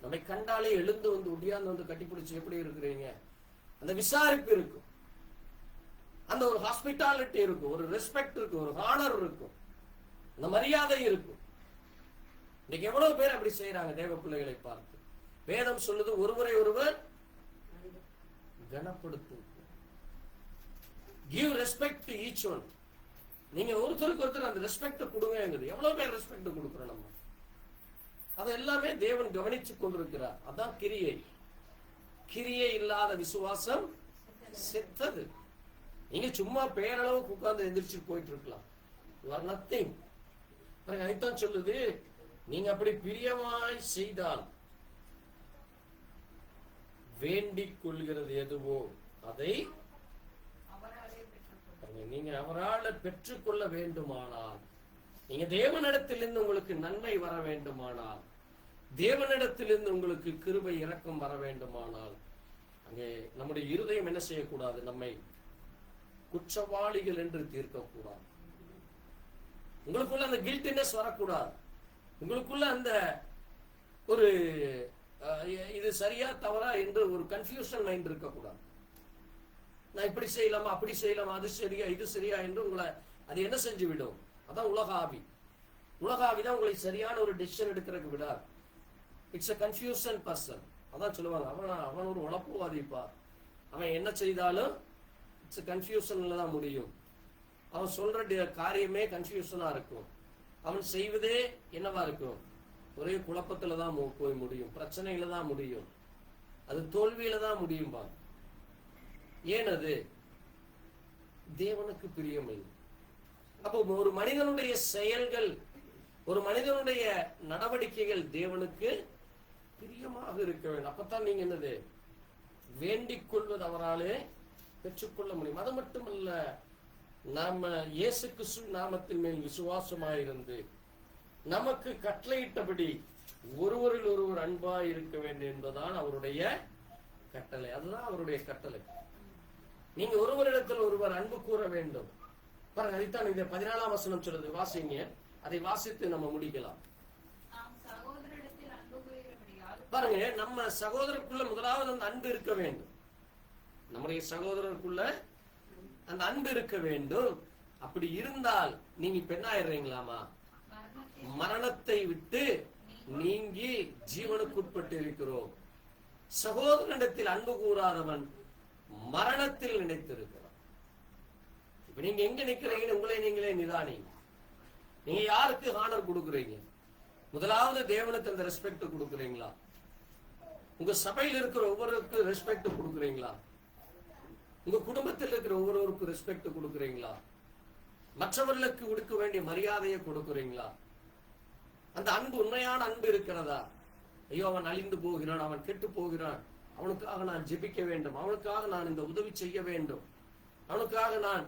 நம்மை கண்டாலே எழுந்து வந்து உடியாந்து வந்து கட்டிப்பிடிச்சு எப்படி இருக்கிறீங்க, அந்த விசாரிப்பு இருக்கும், அந்த ஒரு ஹாஸ்பிட்டாலிட்டி இருக்கும், ஒரு ரெஸ்பெக்ட் இருக்கும், ஒரு ஹானர் இருக்கும், அந்த மரியாதை இருக்கும். இன்னைக்கு எவ்வளவு பேர் அப்படி செய்யறாங்க தேவ பிள்ளைகளை பார்த்து. வேதம் சொல்லுது, ஒருவரை ஒருவர் கனப்படுத்தும். Give respect to each one. நீங்க ஒருத்தருக்கு ஒருத்தர் அந்த ரெஸ்பெக்ட் கொடுங்க. எவ்வளவு பேர் ரெஸ்பெக்ட் கொடுக்கிறோம் நம்ம? அது எல்லாமே தேவன் கவனிச்சு கொண்டிருக்கிறார். அதான் கிரியை. கிரியை இல்லாத விசுவாசம் செத்தது. நீங்க சும்மா பேரளவுக்கு உட்கார்ந்து எந்திரிச்சு போயிட்டு இருக்கலாம். You are nothing. அதைத்தான் சொல்லுது, நீங்க அப்படி பிரியமாய் செய்தால் வேண்டிக் கொள்கிறது எதுவோ அதை நீங்க அவரால் பெற்றுக்கொள்ள வேண்டுமானால், நீங்க தேவனிடத்திலிருந்து உங்களுக்கு நன்மை வர வேண்டுமானால், தேவனிடத்திலிருந்து உங்களுக்கு கிருபை இரக்கம் வர வேண்டுமானால், அங்கே நம்முடைய இருதயம் என்ன செய்யக்கூடாது, நம்மை குற்றவாளிகள் என்று தீர்க்கக்கூடாது. உங்களுக்குள்ள அந்த கில்ட்டினஸ் வரக்கூடாது. உங்களுக்குள்ள அந்த ஒரு இது சரியா தவறா என்று ஒரு கன்ஃபியூஷன் மைண்ட் இருக்கக்கூடாது. நான் இப்படி செய்யலாமா, அப்படி செய்யலாமா, அது சரியா, இது சரியா என்று உங்களை அது என்ன செஞ்சு விடும்? அதான் உலக ஆவி. உலக ஆவி தான் உங்களை சரியான ஒரு டெசிஷன் எடுக்கிறதுக்கு விடாது. It's a confusion person. அதான் சொல்லுவாங்க, அவன் ஒரு உழப்புவாதிப்பா. அவன் என்ன செய்தாலும் இட்ஸ் கன்ஃபியூஷன்ல தான் முடியும். அவன் சொல்ற காரியமே கன்ஃபியூஷனா இருக்கும். அவன் செய்வதே என்னவா இருக்கும்? ஒரே குழப்பத்துல தான் போய் முடியும், பிரச்சனையில தான் முடியும், அது தோல்வியில தான் முடியும்பா. ஏன்? அது தேவனுக்கு பிரியம் இல்லை. அப்போ ஒரு மனிதனுடைய செயல்கள், ஒரு மனிதனுடைய நடவடிக்கைகள் தேவனுக்கு பிரியமாக இருக்க வேண்டும். அப்பதான் நீங்க என்னது வேண்டிக் கொள்வது அவராலே பெற்றுக்கொள்ள முடியும். அது மட்டுமல்ல, நாம இயேசு கிறிஸ்து நாமத்தின் மேல் விசுவாசமாயிருந்து நமக்கு கட்டளையிட்டபடி ஒருவரில் ஒருவர் அன்பாய் இருக்க வேண்டும் என்பதுதான் அவருடைய கட்டளை. அதுதான் அவருடைய கட்டளை. நீங்க ஒருவரிடத்தில் ஒருவர் அன்பு கூற வேண்டும். பாருங்க, அதைத்தான் இந்த 14ஆம் வசனம் சொல்றது. வாசிங்க, அதை வாசித்து நம்ம முடிக்கலாம். பாருங்க, நம்ம சகோதரருக்குள்ள முதலாவது அந்த அன்பு இருக்க வேண்டும். நம்முடைய சகோதரருக்குள்ள அந்த அன்பு இருக்க வேண்டும். அப்படி இருந்தால் நீங்க இப்ப என்ன ஆயிடுறீங்களாமா? மரணத்தை விட்டு நீங்கி ஜீவனுக்குட்பட்டு இருக்கிறோம். சகோதரனிடத்தில் அன்பு கூறாதவன் மரணத்தில் நினைத்திருக்கிறான். இப்ப நீங்க எங்க நிக்கிறீங்கன்னு உங்களை நீங்களே நிதானிங்க. நீங்க யாருக்கு ஹானர் கொடுக்குறீங்க? முதலாவது தேவனுக்கு அந்த ரெஸ்பெக்ட் கொடுக்குறீங்களா? உங்க சபையில் இருக்கிற ஒவ்வொருவருக்கும் ரெஸ்பெக்ட் கொடுக்குறீங்களா? உங்க குடும்பத்தில் இருக்கிற ஒவ்வொருவருக்கும் ரெஸ்பெக்ட் கொடுக்குறீங்களா? மற்றவர்களுக்கு கொடுக்க வேண்டிய மரியாதையை கொடுக்குறீங்களா? அந்த அன்பு உண்மையான அன்பு இருக்கிறதா? ஐயோ, அவன் அழிந்து போகிறான், அவன் கெட்டு போகிறான், அவனுக்காக நான் ஜெபிக்க வேண்டும், அவனுக்காக நான் இந்த உதவி செய்ய வேண்டும், அவனுக்காக நான்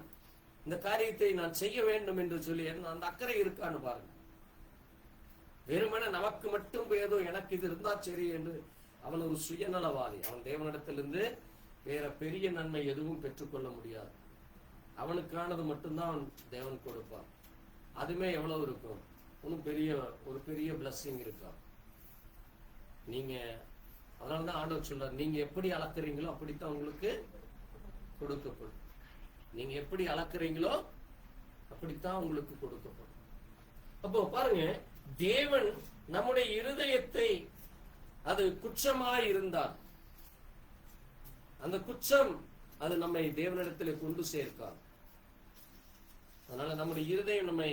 இந்த காரியத்தை நான் செய்ய வேண்டும் என்று சொல்லி அந்த அக்கறை இருக்கான்னு பாருங்க. வெறுமனே நமக்கு மட்டும் ஏதோ எனக்கு இது இருந்தா சரி என்று அவன் ஒரு சுயநலவாதி. அவன் தேவனிடத்திலிருந்து வேற பெரிய நன்மை எதுவும் பெற்றுக்கொள்ள முடியாது. அவனுக்கானது மட்டும்தான் அவன் தேவன் கொடுப்பான். அதுமே எவ்வளவு இருக்கும்? ஒரு பெரிய பிளஸ்ஸிங் இருக்கா? நீங்க அதனாலதான் ஆண்டவர் சொல்றார், நீங்க எப்படி அளக்குறீங்களோ அப்படித்தான் உங்களுக்கு கொடுக்கப்படும். நீங்க எப்படி அளக்குறீங்களோ அப்படித்தான் உங்களுக்கு கொடுக்கப்படும். அப்போ பாருங்க, தேவன் நம்முடைய இருதயத்தை அது குற்றமாய் இருந்தால் அந்த குற்றம் அது நம்மை தேவனிடத்தில் கொண்டு சேர்க்காது. அதனால நம்முடைய இருதயம் நம்மை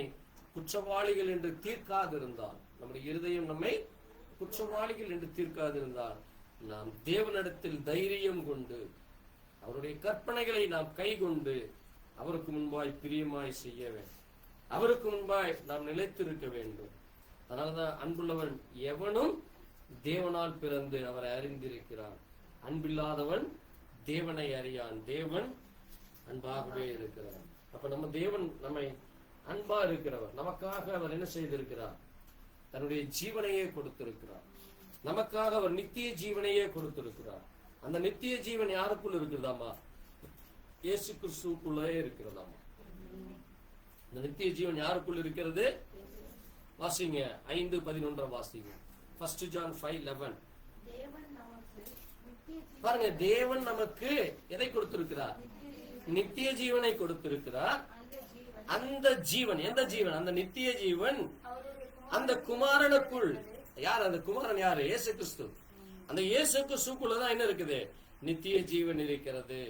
குற்றவாளிகள் என்று தீர்க்காதிருந்தால், நம்முடைய இருதயம் நம்மை குற்றவாளிகள் என்று தீர்க்காதிருந்தால், நாம் தேவனிடத்தில் தைரியம் கொண்டு அவருடைய கற்பனைகளை நாம் கை கொண்டு அவருக்கு முன்பாய் பிரியமாய் செய்ய வேண்டும். அவருக்கு முன்பாய் நாம் நிலைத்திருக்க வேண்டும். அதனாலதான் அன்புள்ளவன் எவனும் தேவனால் பிறந்து அவரை அறிந்திருக்கிறான், அன்பில்லாதவன் தேவனை அறியான், தேவன் அன்பாகவே இருக்கிறார். அப்ப நம்ம தேவன் நம்மை அன்பா இருக்கிறவர். நமக்காக அவர் என்ன செய்திருக்கிறார்? தன்னுடைய ஜீவனையே கொடுத்திருக்கிறார். நமக்காக அவர் நித்திய ஜீவனையே கொடுத்திருக்கிறார். அந்த நித்திய ஜீவன் யாருக்குள் இருக்கிறதாமா? இயேசு கிறிஸ்துவுக்குள்ளே இருக்கிறதாமா. இந்த நித்திய ஜீவன் யாருக்குள் இருக்கிறது? வாசிங்க 5:11 வாசிங்க. 1 John 5:11. பாருங்க, தேவன் நமக்கு எதை கொடுத்திருக்கிறார்? நித்திய ஜீவனை கொடுத்திருக்கிறார். அந்த ஜீவன், எந்த ஜீவன்? அந்த நித்திய ஜீவன் அந்த குமாரனுக்குள். யார் அந்த குமாரன்? யாரு? இயேசு கிறிஸ்து. அந்த இயேசு கிறிஸ்துக்குள்ளதான் என்ன இருக்குது? நித்திய ஜீவன் இருக்கிறது.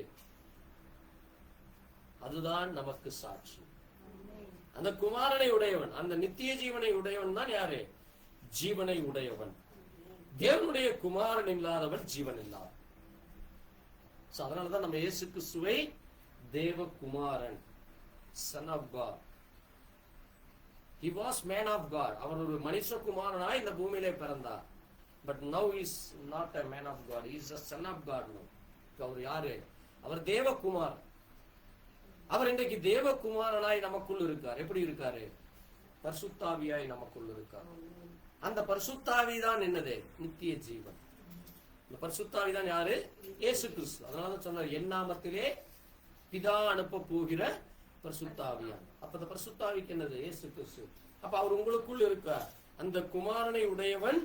அதுதான் நமக்கு சாட்சி. அந்த குமாரனை உடையவன், அந்த நித்திய ஜீவனை உடையவன் தான் யாரு? ஜீவனை உடையவன். தேவனுடைய குமாரன் இல்லாதவன் ஜீவன் இல்லாதவன். அதனாலதான் நம்ம இயேசு கிறிஸ்துவை தேவகுமாரன், son of God. He was man of God. அவர் ஒரு மனுஷகுமாரனாய் இந்த பூமியிலே பிறந்தார். But now he is not a man of God. He is a son of God now. அவர் யாரு? அவர் தேவகுமாரன். அவர் இன்றைக்கு தேவகுமாரனாய் நமக்குள் இருக்கார். எப்படி இருக்காரு? பரிசுத்தாவியாய் நமக்குள் இருக்கார். அந்த பரிசுத்தாவி தான் என்னது? நித்திய ஜீவன். இந்த பரிசுத்தாவி தான் யாரு? இயேசு கிறிஸ்து. அதனாலதான் சொன்னார், என் நாமத்திலே பிதா அனுப்ப போகிற பரிசுத்தாவியான். அப்ப அந்த பரிசுத்தாவிக்கு என்னது? இயேசு கிறிஸ்து. அப்ப அவர் உங்களுக்குள் இருக்கார். அந்த குமாரனை உடையவன்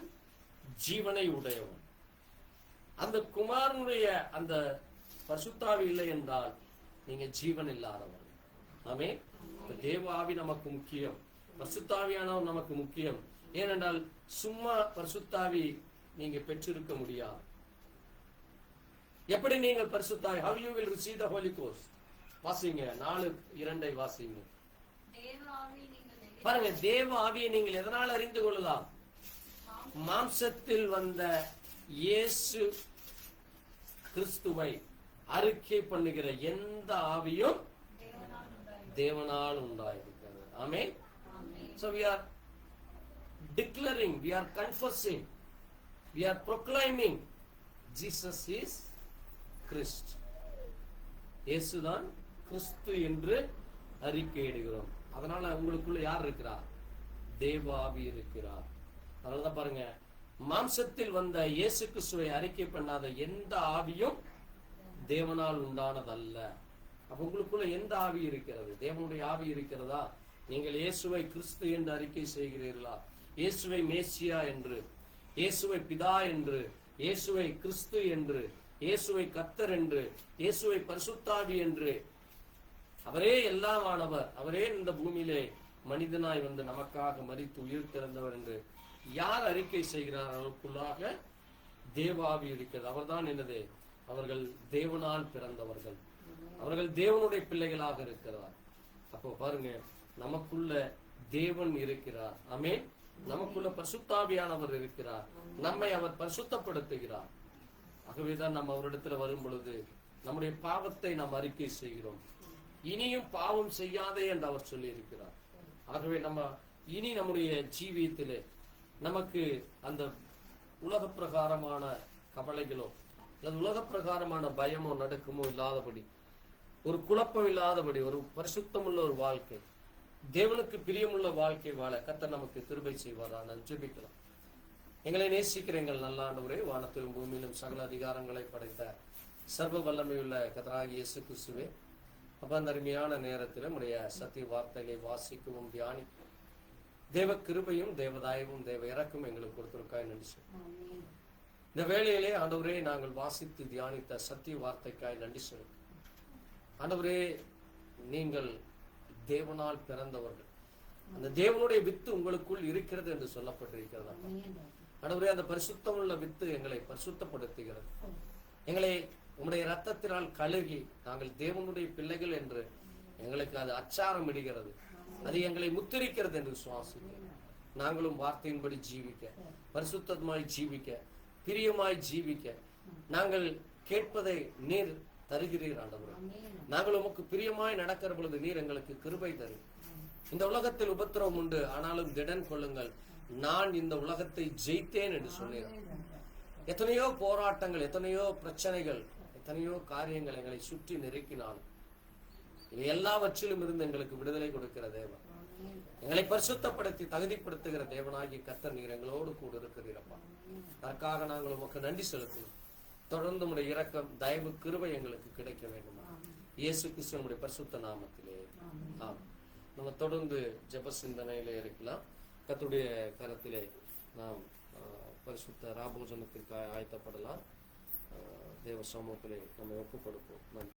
ஜீவனை உடையவன். அந்த குமாரனுடைய அந்த பரிசுத்தாவி இல்லை என்றால் நீங்க ஜீவன் இல்லாதவன். ஆமே. தேவ ஆவி நமக்கு முக்கியம், பரிசுத்தாவியானவர் நமக்கு முக்கியம். ஏனென்றால் சும்மா பரிசுத்தாவி நீங்க பெற்றிருக்க முடியாது. எப்படி நீங்கள் பரிசுத்தாவி? how you will receive the Holy Ghost? வாசிங்க 4:2 வாசிங்க. பாருங்க, தேவ ஆவியை நீங்கள் எதனால் அறிந்து கொள்ளலாம்? மாம்சத்தில் வந்த இயேசு கிறிஸ்துவை அறிக்கை பண்ணுகிற எந்த ஆவியும் தேவனால் உண்டாயிருக்கிறது. ஆமென். So we are declaring, we are confessing, we are proclaiming Jesus is Christ. இயேசுதான் கிறிஸ்து என்று அறிக்கையிடுகிறோம். அதனால உங்களுக்குள்ள யார் இருக்கிறார்? தேவ ஆவி இருக்கிறார். அதனாலதான் பாருங்க, மாம்சத்தில் வந்த இயேசு கிறிஸ்துவை அறிக்கை பண்ணாத எந்த ஆவியும் தேவனால் உண்டானதல்ல. அப்ப உங்களுக்குள்ள எந்த ஆவி இருக்கிறது? தேவனுடைய ஆவி இருக்கிறதா? நீங்கள் இயேசுவை கிறிஸ்து என்று அறிக்கை செய்கிறீர்களா? இயேசுவை மேசியா என்று, இயேசுவை பிதா என்று, இயேசுவை கிறிஸ்து என்று, இயேசுவை கர்த்தர் என்று, இயேசுவை பரிசுத்தாவி என்று, அவரே எல்லாமானவர், அவரே இந்த பூமியிலே மனிதனாய் வந்து நமக்காக மரித்து உயிர் திறந்தவர் என்று யார் அறிக்கை செய்கிறார்? அவருக்குள்ளாக தேவாவி இருக்கிறது. அவர்தான் என்னது? அவர்கள் தேவனால் பிறந்தவர்கள், அவர்கள் தேவனுடைய பிள்ளைகளாக இருக்கிறார். அப்போ பாருங்க, நமக்குள்ள தேவன் இருக்கிறார். ஆமென். நமக்குள்ள பரிசுத்தாவியானவர் இருக்கிறார். நம்மை அவர் பரிசுத்தப்படுத்துகிறார். ஆகவேதான் நம்ம அவரிடத்துல வரும் பொழுது நம்முடைய பாவத்தை நாம் அறிக்கை செய்கிறோம். இனியும் பாவம் செய்யாதே என்று அவர் சொல்லி இருக்கிறார். ஆகவே நம்ம இனி நம்முடைய ஜீவியத்திலே நமக்கு அந்த உலக பிரகாரமான கவலைகளோ அல்லது உலக பிரகாரமான பயமோ நடுக்கமோ இல்லாதபடி, ஒரு குழப்பம் இல்லாதபடி, ஒரு பரிசுத்தமுள்ள ஒரு வாழ்க்கை, தேவனுக்கு பிரியமுள்ள வாழ்க்கை வாழ கர்த்தர் நமக்கு கிருபை செய்வாரான ஜெபிக்கலாம். எங்களை நேசிக்கிற எங்கள் நல்ல ஆண்டவரே, வானத்திலும் பூமியிலும் சகல அதிகாரங்களை படைத்த சர்வ வல்லமையுள்ள கர்த்தராகிய இயேசு கிறிஸ்துவே, அப்ப அந்த அருமையான நேரத்தில் நம்முடைய சத்திய வார்த்தைகளை வாசிக்கவும் தியானி தேவ கிருபையும் தேவதாயமும் தேவ இறக்கும் எங்களுக்கு கொடுத்திருக்காய் நன்றி சொல்லுவோம். இந்த வேளையிலே ஆண்டவரே, நாங்கள் வாசித்து தியானித்த சத்திய வார்த்தைக்காய் நன்றி சொல்லுவோம். ஆண்டவரே, நீங்கள் தேவனால் பிறந்தவர்கள், அந்த தேவனுடைய வித்து உங்களுக்குள் இருக்கிறது என்று சொல்லப்பட்டிருக்கிறது. ஆண்டவரே, அந்த பரிசுத்தமுள்ள வித்து எங்களை பரிசுத்தப்படுத்துகிறது. எங்களை உம்முடைய இரத்தத்தினால் கழுகி நாங்கள் தேவனுடைய பிள்ளைகள் என்று எங்களுக்கு அது அச்சாரம் இடுகிறது. அது எங்களை முத்திரிக்கிறது என்று சுவாசிக்கிறோம். நாங்களும் வார்த்தையின்படி ஜீவிக்க, பரிசுத்தமாய் ஜீவிக்க, பிரியமாய் ஜீவிக்க நாங்கள் கேட்பதை நீர் தருகிறீர் ஆண்டவரே. நாங்கள் உமக்கு பிரியமாய் நடக்கிற பொழுது நீர் எங்களுக்கு கிருபை தரும். இந்த உலகத்தில் உபத்திரவம் உண்டு, ஆனாலும் திடன் கொள்ளுங்கள், நான் இந்த உலகத்தை ஜெயித்தேன் என்று சொன்னேன். எத்தனையோ போராட்டங்கள், எத்தனையோ பிரச்சனைகள், எத்தனையோ காரியங்கள் எங்களை சுற்றி நெருக்கினாலும் இவை எல்லாவற்றிலும் இருந்து எங்களுக்கு விடுதலை கொடுக்கிற தேவன், எங்களை பரிசுத்தப்படுத்தி தகுதிப்படுத்துகிற தேவனாகிய கர்த்தர் நீர் எங்களோடு கூட இருக்கிறீரப்பா. அதற்காக நாங்கள் உமக்கு நன்றி செலுத்துகிறோம். தொடர்ந்து உடைய இரக்கம், தயவு, கிருபை எங்களுக்கு கிடைக்க வேண்டும். இயேசு கிறிஸ்துவினுடைய பரிசுத்த நாமத்திலே ஆம். நம்ம தொடர்ந்து ஜெப சிந்தனையிலே இருக்கலாம். கர்த்தருடைய கரத்திலே நாம் பரிசுத்த ராபோஜனத்திற்கு ஆயத்தப்படலாம். தேவ சமூகத்திலே நம்ம ஒப்புக் கொடுப்போம். நன்றி.